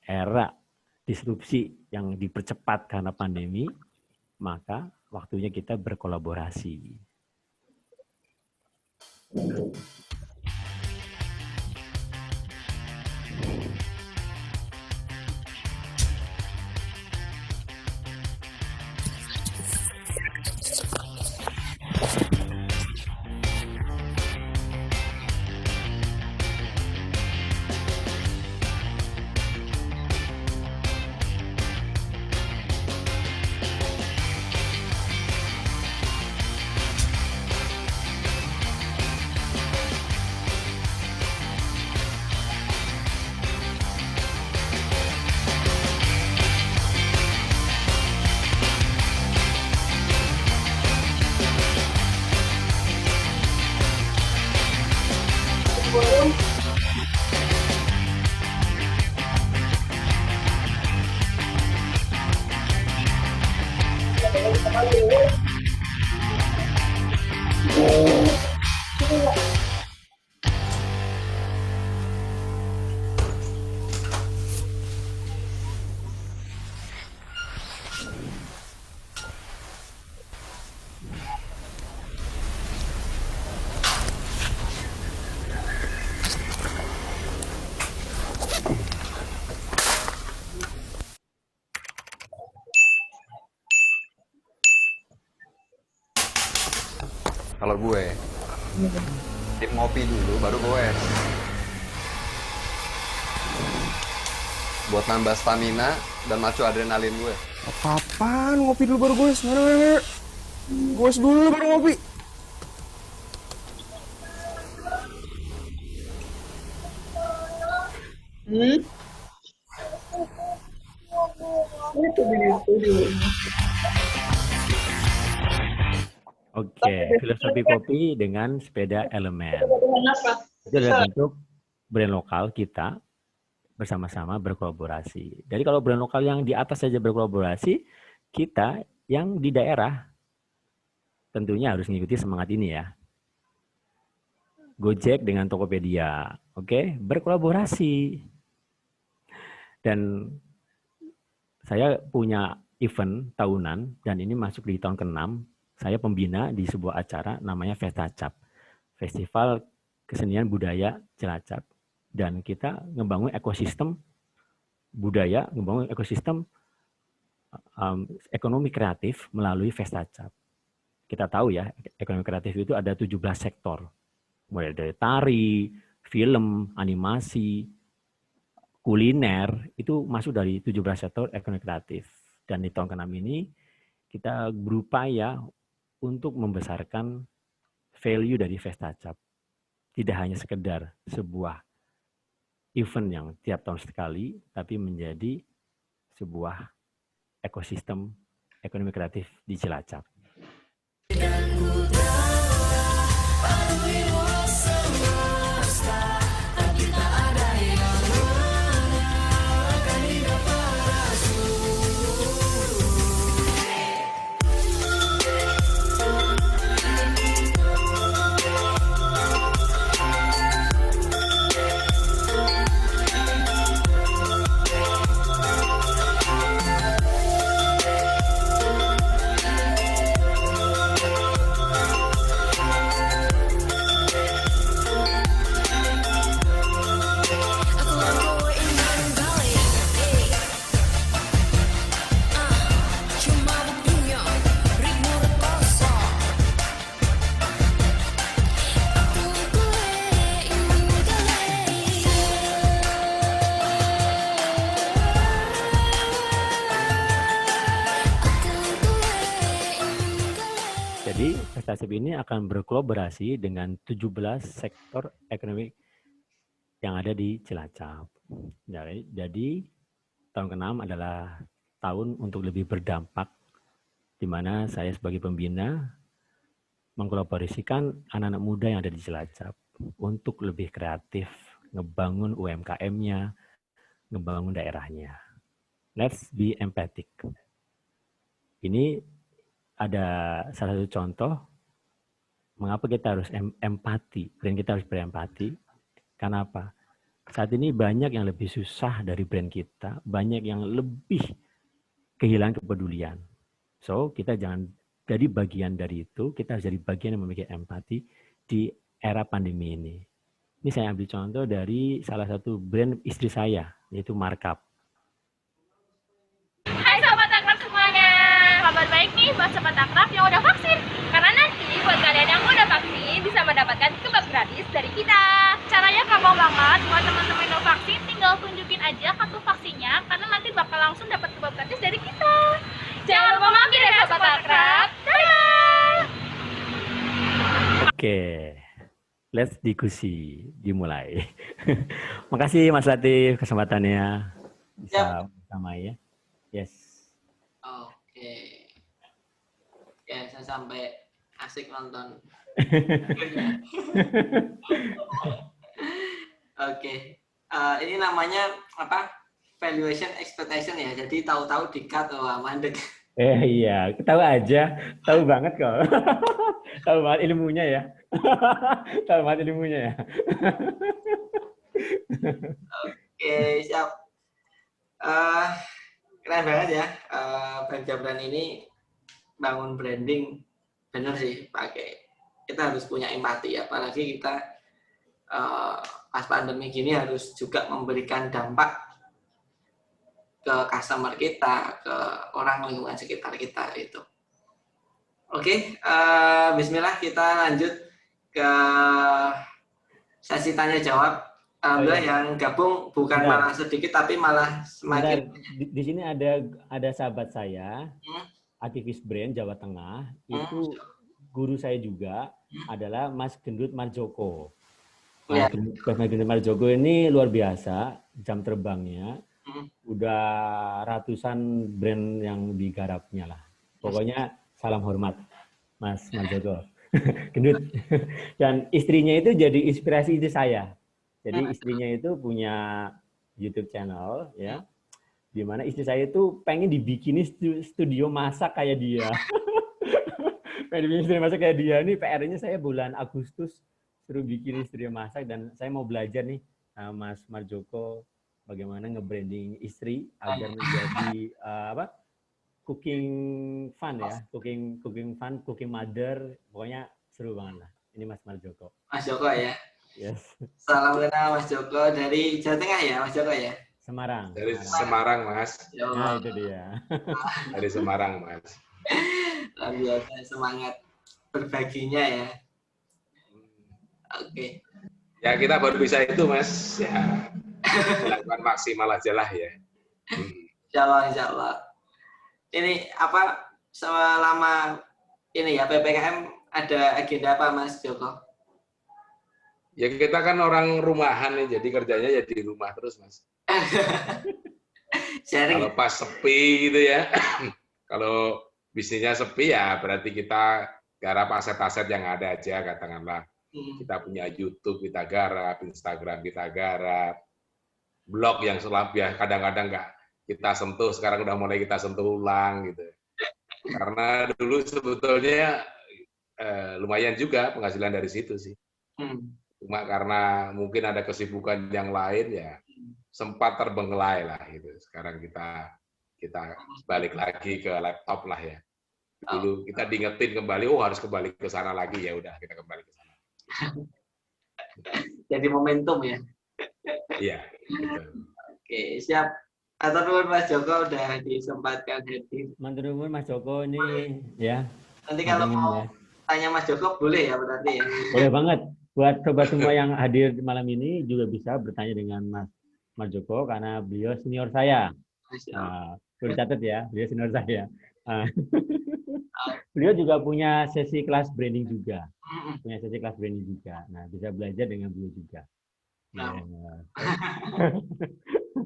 era disrupsi yang dipercepat karena pandemi, maka waktunya kita berkolaborasi. Kalau gue, tip ngopi dulu, baru goes. Buat nambah stamina dan macu adrenalin gue. Apa-apaan ngopi dulu baru goes? Mana? Goes dulu baru ngopi. Oke, filosofi kopi dengan sepeda elemen. Itu adalah bentuk brand lokal kita bersama-sama berkolaborasi. Jadi kalau brand lokal yang di atas saja berkolaborasi, kita yang di daerah tentunya harus mengikuti semangat ini ya. Gojek dengan Tokopedia, oke, berkolaborasi. Dan saya punya event tahunan dan ini masuk di tahun ke-6. Saya pembina di sebuah acara namanya Festacap, Festival Kesenian Budaya Cilacap. Dan kita ngebangun ekosistem budaya, ngebangun ekosistem ekonomi kreatif melalui Festacap. Kita tahu ya, ekonomi kreatif itu ada 17 sektor. Mulai dari tari, film, animasi, kuliner, itu masuk dari 17 sektor ekonomi kreatif. Dan di tahun ke-6 ini, kita berupaya untuk membesarkan value dari Festacap. Tidak hanya sekedar sebuah event yang tiap tahun sekali, tapi menjadi sebuah ekosistem ekonomi kreatif di Cilacap. Inisiatif ini akan berkolaborasi dengan 17 sektor ekonomi yang ada di Cilacap. Jadi tahun ke-6 adalah tahun untuk lebih berdampak, di mana saya sebagai pembina mengkolaborasikan anak-anak muda yang ada di Cilacap untuk lebih kreatif, ngebangun UMKM-nya, ngebangun daerahnya. Let's be empathic. Ini ada salah satu contoh mengapa kita harus empati, brand kita harus berempati. Karena apa? Saat ini banyak yang lebih susah dari brand kita, banyak yang lebih kehilangan kepedulian. So, kita jangan jadi bagian dari itu, kita harus jadi bagian yang memiliki empati di era pandemi ini. Ini saya ambil contoh dari salah satu brand istri saya, yaitu Markup. Hai Sobat Akrab semuanya, kabar baik nih buat Sobat Akrab yang udah vaksin. Karena nanti buat kalian yang udah vaksin bisa mendapatkan kebab gratis dari kita. Caranya gampang banget, buat teman-teman yang udah vaksin tinggal tunjukin aja kartu vaksinnya, karena nanti bakal langsung dapat kebab gratis dari kita. Jangan lupa mampir ya Sobat Akrab. Dadah! Oke, let's diskusi, dimulai. Makasih Mas Latif kesempatannya bisa bersama ya. Yes. Oke. Ya, saya sampai asik nonton. Oke. Ini namanya apa? Valuation expectation ya. Jadi tahu-tahu di-cut, wah mandek. Iya, tahu aja, tahu banget kok. Tahu banget ilmunya ya. Tahu banget ilmunya ya. Oke, siap. Keren banget ya. Bang Jabran ini bangun branding, bener sih pakai. Kita harus punya empati, apalagi kita pas pandemi gini harus juga memberikan dampak ke customer kita, ke orang lingkungan sekitar kita itu. Oke, bismillah kita lanjut ke sesi tanya jawab. Alhamdulillah yang gabung bukan malah sedikit tapi malah semakin. Di sini ada sahabat saya, aktivis brand Jawa Tengah, itu guru saya juga adalah Mas Gendut Marjoko. Mas Gendut Marjoko ini luar biasa jam terbangnya. Udah ratusan brand yang digarapnya lah. Pokoknya salam hormat Mas Marjoko. Gendut. Dan istrinya itu jadi inspirasi itu saya. Jadi istrinya itu punya YouTube channel ya, di mana istri saya itu pengen dibikini studio masak kayak dia. Pengen dibikin studio masak kayak dia. Ini PR-nya saya bulan Agustus suruh bikin studio masak, dan saya mau belajar nih Mas Marjoko bagaimana nge-branding istri agar menjadi cooking fun ya, cooking fun, cooking mother, pokoknya seru banget lah. Ini Mas Marjoko. Mas Joko ya. Yes. Salam kenal Mas Joko dari Jawa Tengah ya, Mas Joko ya. Semarang. Dari Semarang, Mas. Nah, itu dia. Dari Semarang, Mas. Luar biasa semangat berbaginya ya. Oke. Ya, kita baru bisa itu, Mas. Ya, lakukan maksimal aja lah ya. Insya Allah. Ini apa, selama ini ya PPKM ada agenda apa Mas Joko? Ya kita kan orang rumahan nih, jadi kerjanya ya di rumah terus, Mas. Kalau pas sepi gitu ya, kalau bisnisnya sepi ya berarti kita garap aset-aset yang ada aja, katakanlah. Kita punya YouTube, kita garap, Instagram kita garap, blog yang ya kadang-kadang nggak kita sentuh, sekarang udah mulai kita sentuh ulang gitu. Karena dulu sebetulnya lumayan juga penghasilan dari situ sih. Cuma karena mungkin ada kesibukan yang lain ya sempat terbengkelai lah gitu. Sekarang kita balik lagi ke laptop lah ya. Dulu kita diingetin kembali, harus kembali ke sana lagi, ya udah kita kembali ke sana. Jadi momentum ya. Iya. Gitu. Oke, siap. Atau Mas Joko udah disempatkan hadir. Mantur nuwun Mas Joko ini ya. Nanti kalau mau tanya Mas Joko boleh ya berarti ya. Boleh banget. Buat sobat semua yang hadir malam ini juga bisa bertanya dengan Mas Joko karena beliau senior saya. Boleh catat ya, beliau senior saya. Beliau juga punya sesi kelas branding juga. Nah, bisa belajar dengan beliau juga. Nah.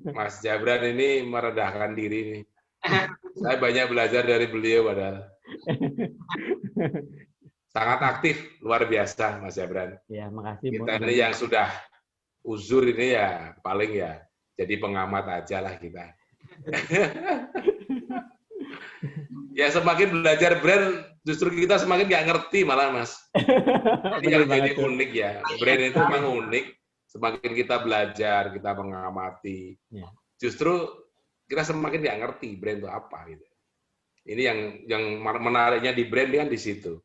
Mas Jabran ini merendahkan diri nih. Saya banyak belajar dari beliau padahal. Sangat aktif, luar biasa Mas Jabran. Ya, makasih. Kita ini yang sudah uzur ini ya paling ya jadi pengamat aja lah kita. Ya semakin belajar brand justru kita semakin nggak ngerti malah Mas. Ini yang jadi unik ya. Brand itu memang unik. Semakin kita belajar, kita mengamati, justru kita semakin nggak ngerti brand itu apa gitu. Ini yang menariknya di brand kan di situ.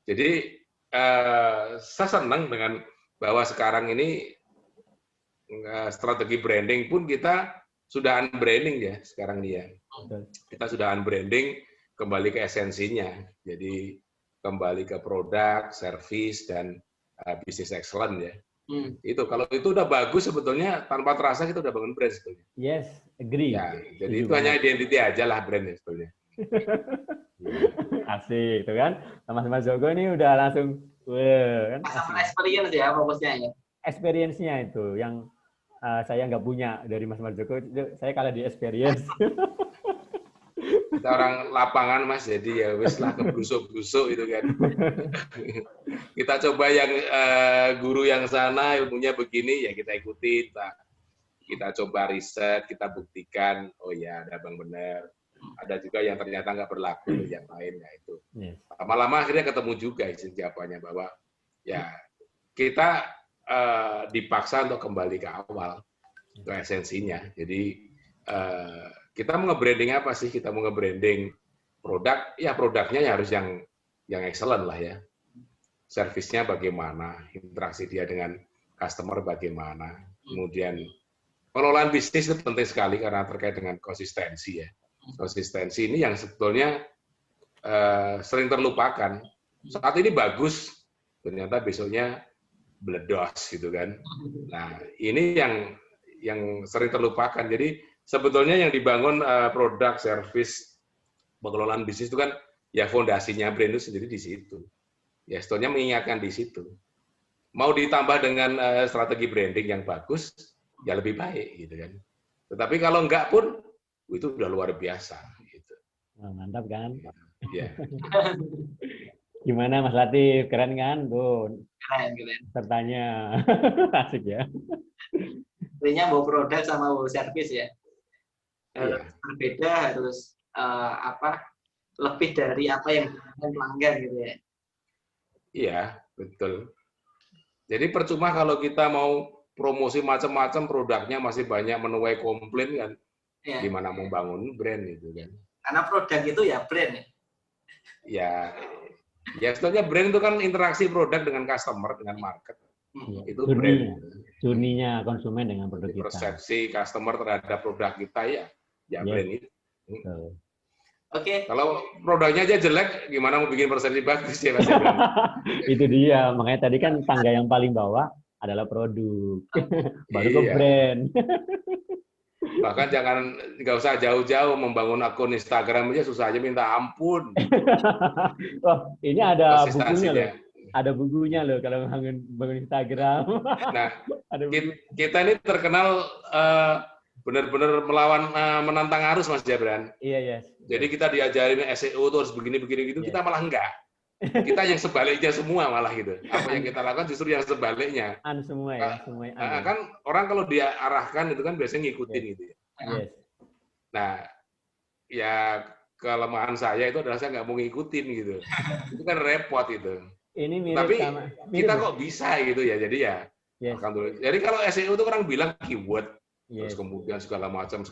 Jadi saya senang dengan bahwa sekarang ini strategi branding pun kita sudah unbranding ya sekarang nih ya. Kita sudah unbranding kembali ke esensinya. Jadi kembali ke produk, service dan business excellence ya. Itu kalau itu udah bagus sebetulnya tanpa terasa kita udah bangun brand sebetulnya. Yes, agree. Ya, jadi itu hanya identity aja lah brandnya sebetulnya. Asik, itu kan. Mas Joko ini udah langsung, kan? Sama experience ya fokusnya ya. Experience-nya itu yang saya nggak punya dari Mas Joko. Saya kalah di experience. Kita orang lapangan Mas, jadi ya wis lah kebusuk-busuk itu kan. Kita coba yang guru yang sana ilmunya begini ya kita ikuti, kita coba riset, kita buktikan, oh ya ada bang benar. Ada juga yang ternyata nggak berlaku yang lain ya itu. Lama-lama akhirnya ketemu juga isi jawabannya bahwa ya kita dipaksa untuk kembali ke awal, ke esensinya. Jadi kita mau nge-branding apa sih? Kita mau nge-branding produk, ya produknya ya harus yang excellent lah ya. Servisnya bagaimana, interaksi dia dengan customer bagaimana. Kemudian pengelolaan bisnis itu penting sekali karena terkait dengan konsistensi ya. Konsistensi ini yang sebetulnya sering terlupakan. Saat ini bagus, ternyata besoknya bledos gitu kan. Nah, ini yang sering terlupakan. Jadi sebetulnya yang dibangun produk, service, pengelolaan bisnis itu kan ya fondasinya brand itu sendiri di situ. Ya sebetulnya mengingatkan di situ. Mau ditambah dengan strategi branding yang bagus, ya lebih baik gitu kan. Tetapi kalau enggak pun itu udah luar biasa gitu. Oh, mantap kan? Ya. Gimana Mas Latif? Keren kan? Tuh. Keren. Sertanya. Asik ya. Intinya mau produk sama mau service ya. Iya. Berbeda harus lebih dari apa yang diinginkan pelanggan gitu ya. Iya, betul. Jadi percuma kalau kita mau promosi macam-macam produknya masih banyak menuai komplain kan. Ya. Gimana membangun brand itu kan. Karena produk itu ya brand ya. Ya sebetulnya brand itu kan interaksi produk dengan customer, dengan market. Itu brand. Journey-nya konsumen dengan produk kita. Persepsi customer terhadap produk kita ya brand itu. Oke. Kalau produknya aja jelek, gimana mau bikin persepsi bagus ya Mas? Itu dia, makanya tadi kan tangga yang paling bawah adalah produk, baru ke brand. Bahkan nggak usah jauh-jauh membangun akun Instagram aja susah aja minta ampun. Oh, ini ada bukunya loh. Ada bukunya loh kalau bangun Instagram. Nah, kita ini terkenal benar-benar menantang arus Mas Jabran. Iya. Jadi kita diajarin SEO tuh harus begini-begini gitu, kita malah enggak. Kita yang sebaliknya semua malah gitu. Apa yang kita lakukan justru yang sebaliknya. Semua ya, semuanya. Kan orang kalau dia arahkan itu kan biasanya ngikutin gitu ya. Yes. Nah, ya kelemahan saya itu adalah saya nggak mau ngikutin gitu. Itu kan repot itu. Ini mirip tapi sama, kita kok bisa gitu ya. Jadi ya. Yes. Jadi kalau SEO itu orang bilang keyword, terus kemudian segala macam.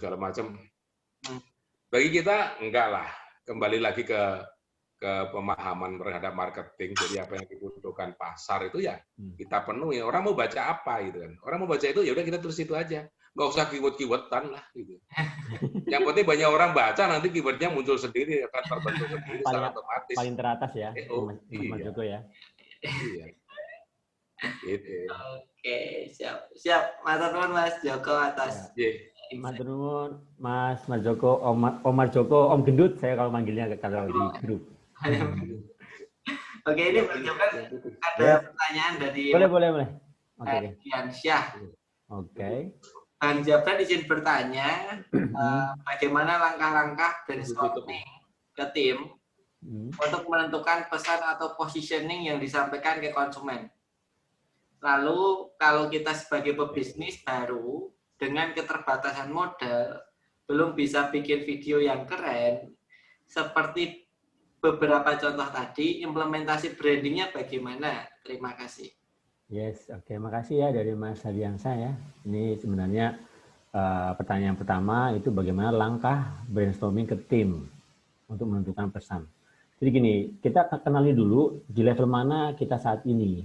Bagi kita enggak lah. Kembali lagi ke pemahaman terhadap marketing. Jadi apa yang dibutuhkan pasar itu ya kita penuhi. Orang mau baca apa gitu kan. Orang mau baca itu ya udah kita tulis itu aja. Nggak usah keyword-keywordan lah gitu. Yang penting banyak orang baca nanti keywordnya muncul sendiri akan terbentuk sendiri secara otomatis. Paling teratas ya. Mas Joko ya. Iya. Gitu. Oke, siap. Mas Joko atas Matur nuwun, Mas Joko, Omar Joko, Om Gendut, saya kalau manggilnya kalau di grup. Oke, ini Bang Jabran ada pertanyaan dari Boleh. Oke. Diansyah. Oke. Bang Jabran izin bertanya, bagaimana langkah-langkah brainstorming ke tim untuk menentukan pesan atau positioning yang disampaikan ke konsumen. Lalu kalau kita sebagai pebisnis baru dengan keterbatasan modal belum bisa bikin video yang keren, seperti beberapa contoh tadi, implementasi brandingnya bagaimana? Terima kasih. Yes, oke. Makasih ya dari Mas Hadiansa ya. Ini sebenarnya pertanyaan pertama itu bagaimana langkah brainstorming ke tim untuk menentukan pesan. Jadi gini, kita kenali dulu di level mana kita saat ini.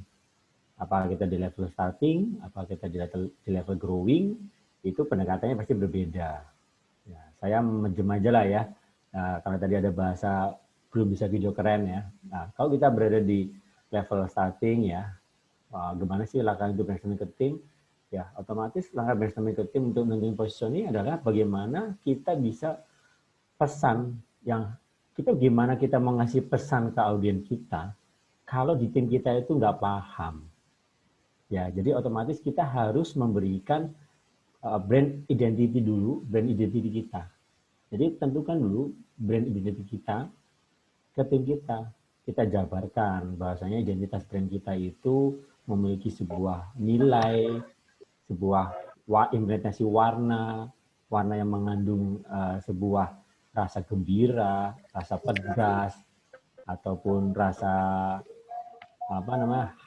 Apa kita di level starting, apa kita di level growing, itu pendekatannya pasti berbeda. Ya, saya menjem aja lah ya, karena tadi ada bahasa belum bisa video keren ya. Nah, kalau kita berada di level starting ya, gimana sih langkah untuk brainstorming ke tim? Ya, otomatis langkah brainstorming ke tim untuk menentukan positioning adalah bagaimana kita bisa pesan yang gimana kita mau ngasih pesan ke audiens kita kalau di tim kita itu nggak paham. Ya, jadi otomatis kita harus memberikan brand identity dulu, brand identity kita. Jadi tentukan dulu brand identity kita ke tim kita. Kita jabarkan bahwasanya identitas brand kita itu memiliki sebuah nilai, sebuah implementasi warna yang mengandung sebuah rasa gembira, rasa pedas, ataupun rasa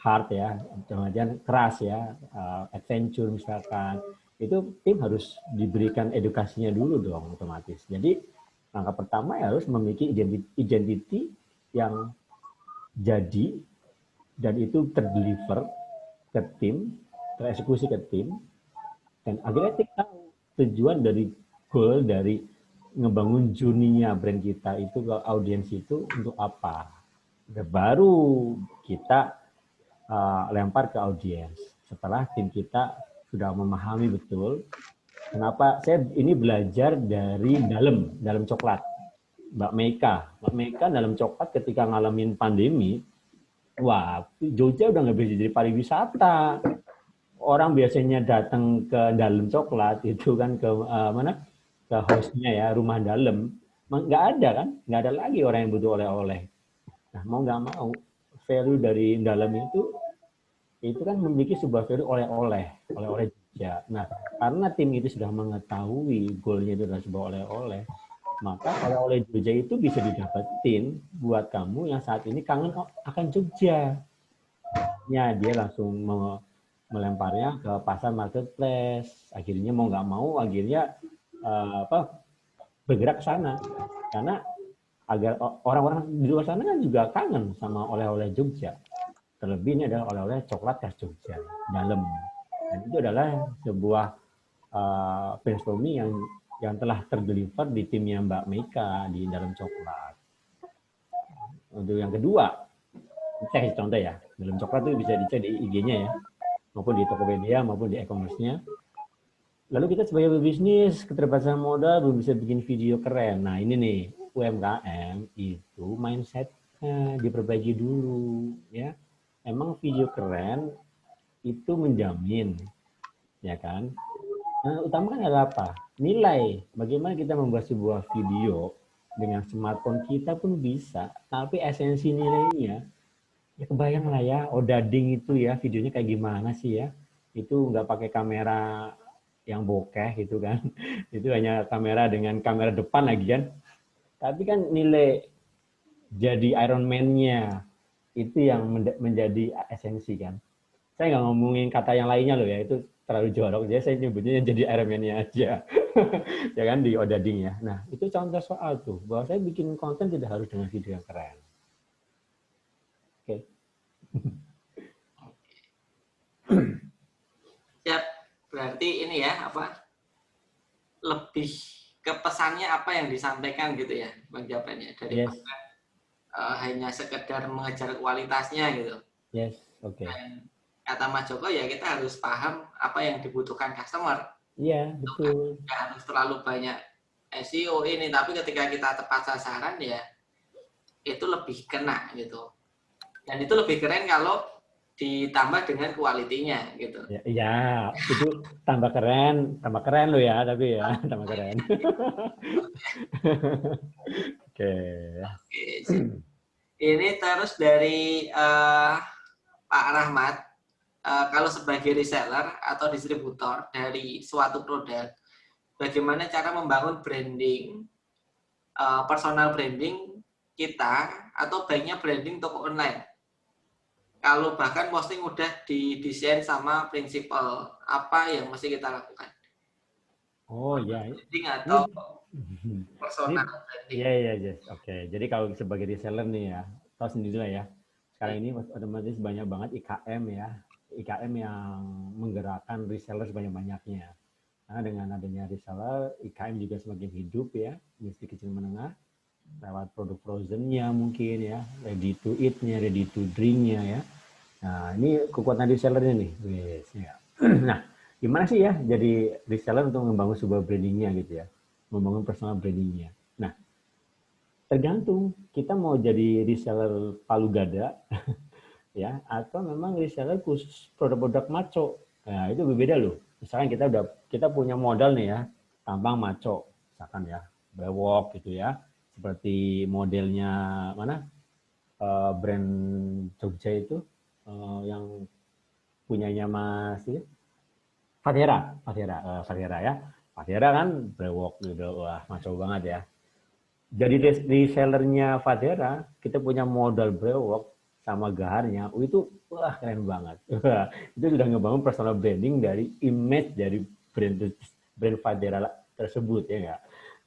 hard ya, kemudian keras ya, adventure misalkan. Itu tim harus diberikan edukasinya dulu dong otomatis. Jadi langkah pertama harus memiliki identity yang jadi dan itu terdeliver ke tim, tereksekusi ke tim, dan akhirnya tim tahu tujuan dari goal dari ngebangun journey-nya brand kita itu ke audiens itu untuk apa. Dan baru kita lempar ke audiens setelah tim kita sudah memahami betul. Kenapa saya ini belajar dari dalam coklat. Mbak Meika dalam coklat ketika ngalamin pandemi, wah, Jogja udah nggak bisa jadi pariwisata. Orang biasanya datang ke dalam coklat itu kan ke ke hostnya ya, rumah dalam, nggak ada kan, nggak ada lagi orang yang butuh oleh-oleh. Nah, mau nggak mau, value dari dalam itu kan memiliki sebuah value oleh-oleh Jogja. Nah, karena tim itu sudah mengetahui goalnya itu adalah sebuah oleh-oleh, maka oleh-oleh Jogja itu bisa didapetin buat kamu yang saat ini kangen akan Jogja. Ya, dia langsung melemparnya ke pasar marketplace. Akhirnya mau nggak mau, akhirnya bergerak ke sana. Karena agar orang-orang di luar sana kan juga kangen sama oleh-oleh Jogja. Terlebih ini adalah oleh-oleh coklat khas Jogja, dalam. Dan itu adalah sebuah brainstorming yang telah terdeliver di timnya Mbak Meika di dalam coklat. Untuk yang kedua, saya kasih contoh ya, dalam coklat itu bisa dicek di IG-nya ya, maupun di Tokopedia, maupun di e-commerce-nya. Lalu kita sebagai bisnis, keterbatasan modal, belum bisa bikin video keren. Nah ini nih, UMKM itu mindset-nya diperbaiki dulu. Ya. Emang video keren itu menjamin, ya kan? Nah, utama kan adalah apa? Nilai. Bagaimana kita membuat sebuah video dengan smartphone kita pun bisa, tapi esensi nilainya, ya kebayang lah ya, odading itu ya, videonya kayak gimana sih ya? Itu nggak pakai kamera yang bokeh gitu kan, itu hanya kamera dengan kamera depan lagi kan. Tapi kan nilai jadi Iron Man-nya itu yang menjadi esensi kan. Saya nggak ngomongin kata yang lainnya loh ya, itu terlalu jorok. Jadi saya nyebutnya jadi Iron Man-nya aja. Ya kan, di odading ya. Nah, itu contoh soal tuh, bahwa saya bikin konten tidak harus dengan video yang keren. Oke. Siap. Berarti ini ya, lebih ke pesannya apa yang disampaikan gitu ya, Bang Jabran ya, daripada hanya sekedar mengejar kualitasnya gitu. Yes, oke. Dan kata Mas Joko ya, kita harus paham apa yang dibutuhkan customer. Iya, betul. Nggak harus terlalu banyak SEO ini, tapi ketika kita tepat sasaran ya itu lebih kena gitu. Dan itu lebih keren kalau ditambah dengan kualitinya gitu. Ya, iya, itu tambah keren lo ya, tapi ya tambah keren. Oke. Oke, ini terus dari Pak Rahmat, kalau sebagai reseller atau distributor dari suatu produk, bagaimana cara membangun branding, personal branding kita, atau baiknya branding toko online? Kalau bahkan posting udah didesain sama prinsipal, apa yang mesti kita lakukan? Oh ya, Branding atau ini personal branding? iya Jess. Oke. Jadi kalau sebagai reseller nih ya, tahu sendiri lah ya. Sekarang ini otomatis banyak banget IKM ya, IKM yang menggerakkan reseller sebanyak-banyaknya. Karena dengan adanya reseller, IKM juga semakin hidup ya, industri kecil menengah, lewat produk frozen-nya mungkin ya, ready to eat-nya, ready to drink-nya ya. Nah, ini kekuatan resellernya nih. Yes, ya. Nah, gimana sih ya jadi reseller untuk membangun sebuah brandingnya gitu ya, membangun personal brandingnya. Nah, tergantung kita mau jadi reseller palu gada ya, atau memang reseller khusus produk-produk maco. Nah, itu berbeda loh. Misalkan kita punya modal nih ya, tampang maco, misalkan ya, brewok gitu ya, seperti modelnya mana brand Jogja itu yang punyanya Mas Fatera ya. Fatera kan brewok gitu, wah maco banget ya. Jadi resellernya Fatera, kita punya modal brewok sama gaharnya, itu wah keren banget. Itu sudah ngebangun personal branding dari image dari brand Fatera tersebut ya nggak.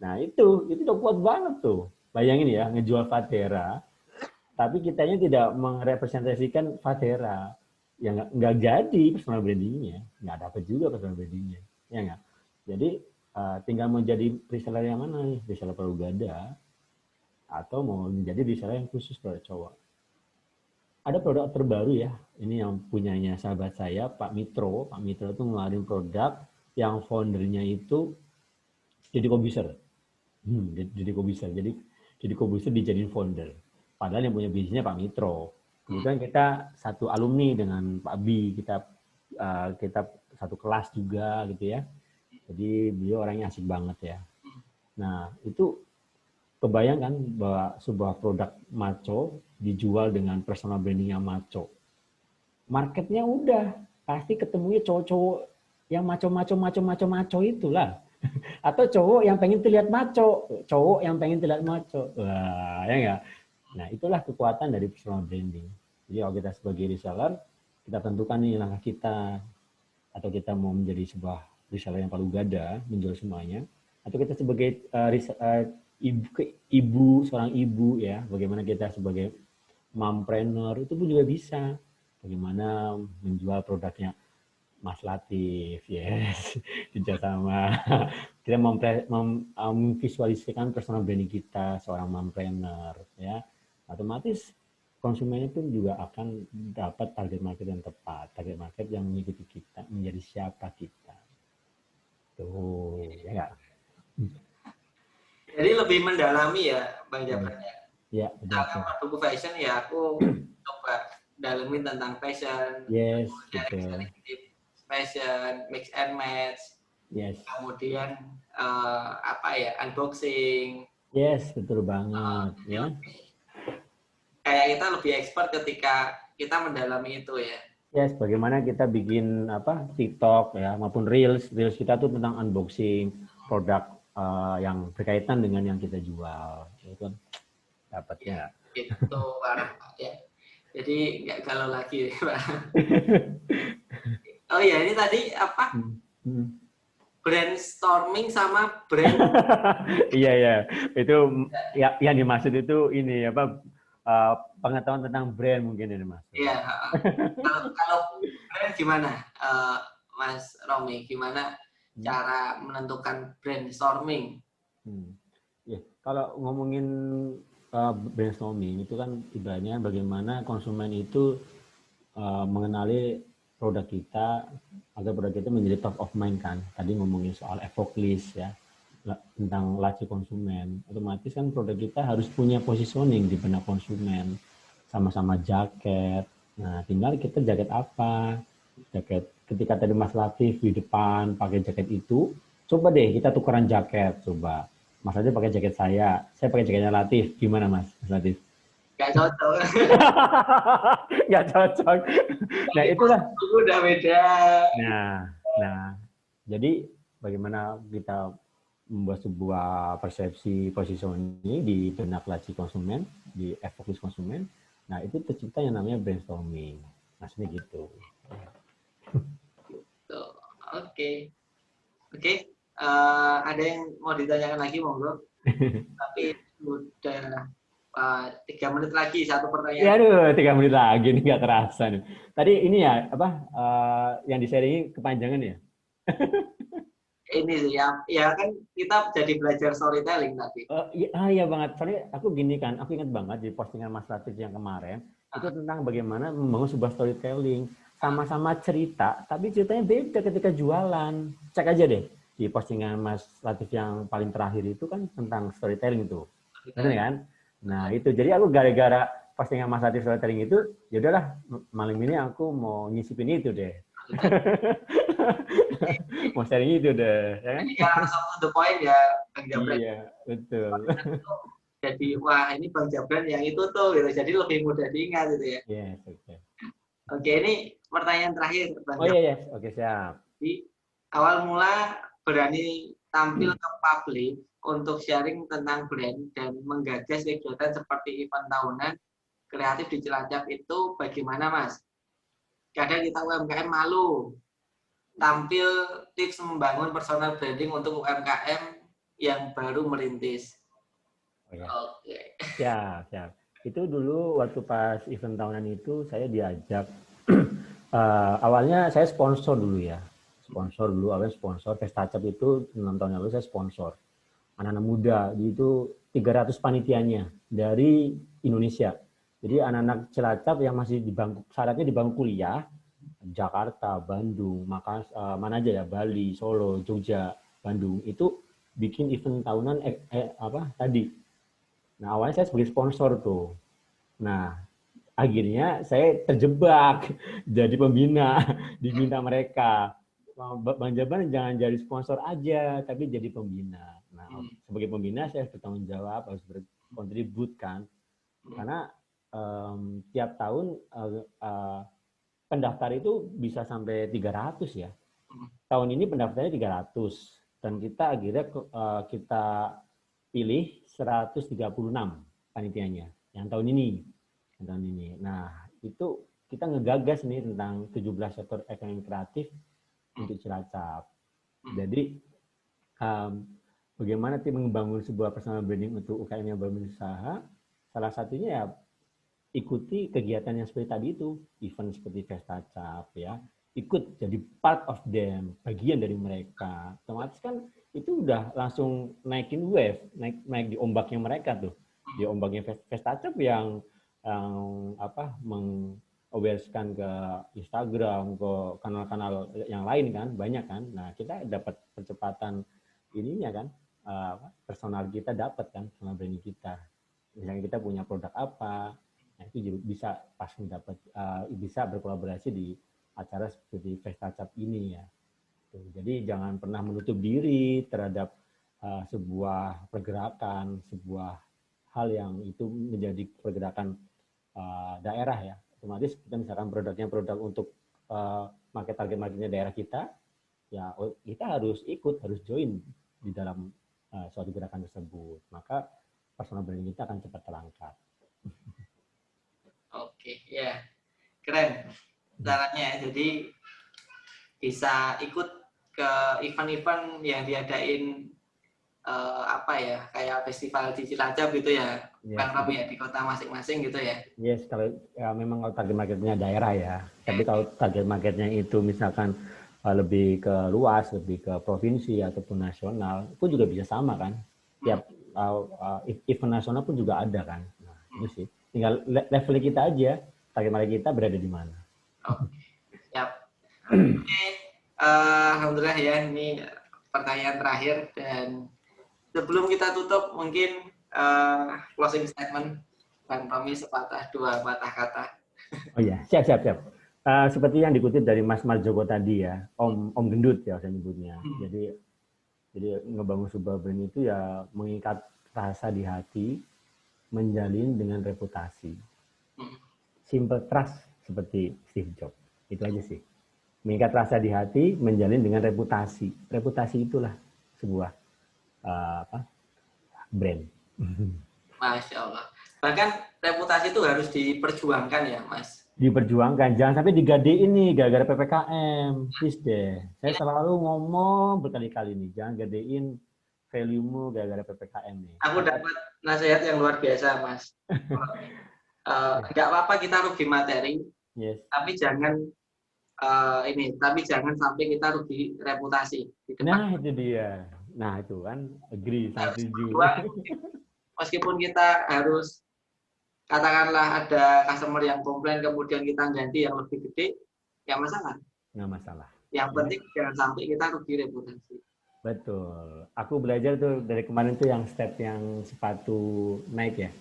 Nah itu udah kuat banget tuh. Bayangin ya ngejual Fatera, tapi kitanya tidak merepresentasikan Fatera, ya nggak jadi personal brandingnya, nggak dapat juga personal brandingnya, ya nggak. Jadi tinggal mau jadi reseller yang mana nih, reseller palu gada atau mau menjadi reseller yang khusus produk cowok. Ada produk terbaru ya, ini yang punyanya sahabat saya Pak Mitro. Pak Mitro itu ngeluarin produk yang foundernya itu jadi Kobuser. Jadi Kobuser. Jadi Kobuser dijadiin founder. Padahal yang punya bisnisnya Pak Mitro. Kemudian kita satu alumni dengan Pak Bi, kita satu kelas juga gitu ya. Jadi beliau orangnya asik banget ya. Nah itu kebayangkan bahwa sebuah produk maco dijual dengan personal brandingnya maco. Marketnya udah pasti ketemunya cowok-cowok yang maco itulah. Atau cowok yang pengen terlihat maco, cowok yang pengen terlihat maco. Wah, ya enggak? Nah, itulah kekuatan dari personal branding. Jadi kalau kita sebagai reseller, kita tentukan nih langkah kita, atau kita mau menjadi sebuah reseller yang palu gada, menjual semuanya, atau kita sebagai seorang ibu ya, bagaimana kita sebagai mompreneur itu pun juga bisa. Bagaimana menjual produknya Mas Latif, yes, kerjasama. Kita memvisualisasikan personal branding kita seorang mompreneur ya, otomatis konsumennya pun juga akan dapat target market yang tepat, target market yang mengikuti kita, menjadi siapa kita. Tuh, ya nggak? Jadi lebih mendalami ya, Bang Jabran ya. Ya, Misalkan produk fashion ya aku coba dalemin tentang fashion, yes, kemudian fashion, mix and match, yes, kemudian unboxing. Yes, betul banget ya. Kayak kita lebih expert ketika kita mendalami itu ya. Yes, bagaimana kita bikin TikTok ya maupun Reels kita tuh tentang unboxing produk yang berkaitan dengan yang kita jual. Itu kan dapatnya. Itu parah ya. Jadi nggak galau lagi, Pak. Oh ya, ini tadi apa? Brainstorming sama brand. Iya. Itu ya, yang dimaksud itu ini pengetahuan tentang brand mungkin ini Mas. Iya. Kalau brand gimana, Mas Romi? Gimana cara menentukan brainstorming? Ya, kalau ngomongin brainstorming itu kan ibaratnya bagaimana konsumen itu mengenali produk kita agar produk kita menjadi top of mind kan. Tadi ngomongin soal evoklis ya, tentang laci konsumen. Otomatis kan produk kita harus punya positioning di benak konsumen. Sama-sama jaket. Nah, tinggal kita jaket apa? Jaket ketika tadi Mas Latif di depan pakai jaket itu, coba deh kita tukeran jaket, coba. Mas Latif pakai jaket saya pakai jaketnya Latif. Gimana Mas Latif? Gak cocok. Nggak cocok. Nah, itulah. Udah beda. Nah, jadi bagaimana kita membuat sebuah persepsi positioning di benak laci konsumen, di evoklis konsumen. Nah, itu tercipta yang namanya brainstorming. Maksudnya gitu. Oke. Ada yang mau ditanyakan lagi, monggo. Tapi udah 3 menit lagi, satu pertanyaan. Ya, aduh, 3 menit lagi nih, nggak terasa nih. Tadi ini ya, yang di-sharing kepanjangan ya? Ini sih, ya kan kita jadi belajar storytelling tadi. Iya banget. Soalnya aku gini kan, aku ingat banget di postingan Mas Latif yang kemarin, itu tentang bagaimana membangun sebuah storytelling. Sama-sama cerita, tapi ceritanya beda ketika jualan. Cek aja deh, di postingan Mas Latif yang paling terakhir itu kan tentang storytelling itu. Benar kan? Nah, itu. Jadi aku gara-gara postingan Mas Latif storytelling itu, ya udahlah, malam ini aku mau nyisipin itu deh. Mau sharing itu deh, ya kan? Ya, langsung to the point ya, Bang Jabran. Iya, betul. Jadi, wah ini Bang Jabran yang itu tuh, gitu. Jadi lebih mudah diingat gitu ya. Yes, oke. Oke, ini pertanyaan terakhir, Bang Oh Jabran. iya, yes. Oke, siap. Di awal mula berani tampil ke publik untuk sharing tentang brand dan menggagas kegiatan seperti event tahunan kreatif di Cilacap itu bagaimana, Mas? Kadang kita UMKM malu tampil tips membangun personal branding untuk UMKM yang baru merintis. Oh, ya. Oke. Siap. Itu dulu waktu pas event tahunan itu saya diajak. Awalnya saya sponsor dulu ya. Awalnya sponsor. Pestacap itu 6 tahun lalu saya sponsor. Anak-anak muda, itu 300 panitianya dari Indonesia. Jadi anak-anak Cilacap yang masih di bangku, syaratnya di bangku kuliah, Jakarta, Bandung, mana aja ya, Bali, Solo, Jogja, Bandung, itu bikin event tahunan tadi. Nah, awalnya saya sebagai sponsor tuh. Nah, akhirnya saya terjebak jadi pembina, diminta mereka. Bang Jabran jangan jadi sponsor aja, tapi jadi pembina. Nah, sebagai pembina saya bertanggung jawab, harus berkontribut kan. Karena tiap tahun pendaftar itu bisa sampai 300 ya. Tahun ini pendaftarnya 300 dan kita akhirnya kita pilih 136 panitianya yang tahun ini. Nah, itu kita ngegagas nih tentang 17 sektor ekonomi kreatif untuk Cilacap. Jadi bagaimana tim membangun sebuah personal branding untuk UKM yang baru berusaha? Salah satunya ya ikuti kegiatan yang seperti tadi itu, event seperti Pestacap ya, ikut jadi part of them, bagian dari mereka. Otomatis kan itu udah langsung naikin wave, naik di ombaknya mereka tuh, di ombaknya Pestacap yang meng-awareskan ke Instagram, ke kanal-kanal yang lain kan, banyak kan. Nah, kita dapat percepatan ininya kan, personal kita dapat kan, personal branding kita. Misalnya kita punya produk apa, nah itu juga bisa pas mendapat, bisa berkolaborasi di acara seperti Pestacap ini ya. Jadi jangan pernah menutup diri terhadap sebuah pergerakan, sebuah hal yang itu menjadi pergerakan daerah ya. Otomatis kita misalkan produknya produk untuk target marketnya daerah kita, ya kita harus ikut, harus join di dalam suatu gerakan tersebut. Maka personal branding kita akan cepat terangkat. Oke, ya. Keren caranya. Jadi bisa ikut ke event-event yang diadain kayak festival di Cilacap gitu ya, Bang Rob ya, di kota masing-masing gitu ya. Yes, kalau memang kalau target marketnya daerah ya. Tapi kalau target marketnya itu misalkan lebih ke luas, lebih ke provinsi ataupun nasional, itu juga bisa sama kan. Tiap event nasional pun juga ada kan. Nah, itu sih. Tinggal level kita aja, target market kita berada di mana. Oke, siap. Oke, alhamdulillah ya, ini pertanyaan terakhir, dan sebelum kita tutup mungkin closing statement Bang Romi sepatah dua patah kata. Oh ya, siap. Seperti yang dikutip dari Mas Marjoko tadi ya, Om Gendut ya saya nyebutnya. Jadi ngebangun sebuah brand itu ya mengikat rasa di hati, menjalin dengan reputasi. Simple trust seperti Steve Jobs. Itu aja sih. Mengikat rasa di hati, menjalin dengan reputasi. Reputasi itulah sebuah brand. Masya Allah. Bahkan reputasi itu harus diperjuangkan ya, Mas. Diperjuangkan, jangan sampai digadein nih gara-gara PPKM. Please deh. Saya selalu ngomong berkali-kali nih, jangan gadein value-mu gara-gara PPKM nih. Aku dapat nasihat yang luar biasa, Mas. Nggak apa-apa kita rugi materi, yes. Tapi jangan sampai kita rugi reputasi. Nah, itu dia. Nah, itu kan agree, setuju. Meskipun kita harus katakanlah ada customer yang komplain kemudian kita ganti yang lebih gede, nggak masalah. Nggak masalah. Yang penting jangan sampai kita rugi reputasi. Betul. Aku belajar tuh dari kemarin tuh yang step yang sepatu Nike ya.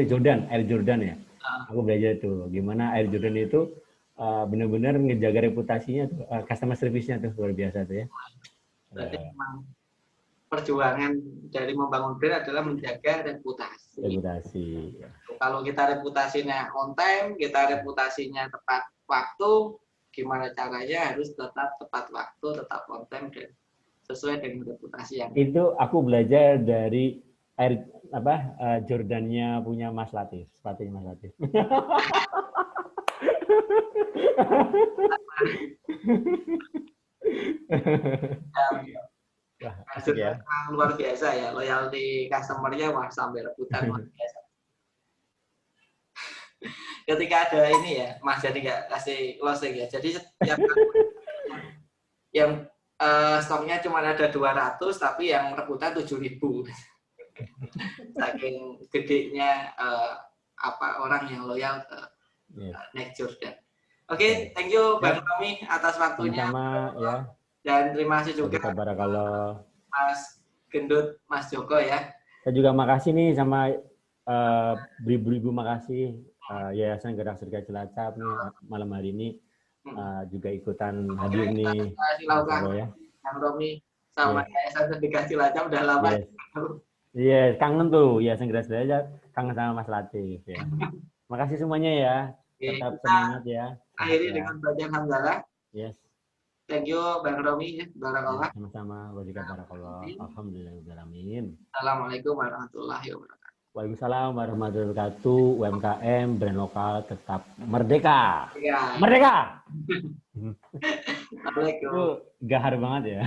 Jordan, Air Jordan ya. Aku belajar tuh gimana Air Jordan itu benar-benar ngejaga reputasinya tuh, customer service-nya tuh luar biasa tuh ya. Berarti memang perjuangan dari membangun brand adalah menjaga reputasi. Reputasi. Kalau kita reputasinya on time, kita reputasinya tepat waktu, gimana caranya harus tetap tepat waktu, tetap on time dan sesuai dengan reputasi yang itu aku belajar dari Jordannya punya Mas Latif, sepatunya Mas Latif. Wah, asik ya. Luar biasa ya, loyalty customer-nya wah sampai rebutan luar biasa. Ketika ada ini ya, Mas jadi nggak kasih closing ya. Jadi setiap yang stoknya cuma ada 200 tapi yang rebutan 7.000. Saking gedenya orang yang loyal ke Nike Jordan. Oke, thank you Bang Romi atas waktunya. Sama ya. Dan terima kasih juga kalau Mas Gendut, Mas Joko ya. Saya juga makasih nih sama beribu-ribu makasih Yayasan Gerak Surga Cilacap nih malam hari ini juga ikutan hadir nih. Terima kasih Bang Romi sama Yayasan Surga Cilacap udah lama. Iya, kangen tuh Yayasan Gerak Surga Cilacap, kangen sama Mas Latif ya. Makasih semuanya ya. Tetap semangat ya. Akhiri dengan bacaan hamdalah. Yes. Thank you Bang Romi, barakallah. Sama-sama, wajibkan barakallah. Alhamdulillahirrahmanirrahim. Assalamualaikum warahmatullahi wabarakatuh. Waalaikumsalam warahmatullahi wabarakatuh. UMKM brand lokal tetap merdeka. Ya. Merdeka. Assalamualaikum. Itu gahar banget ya.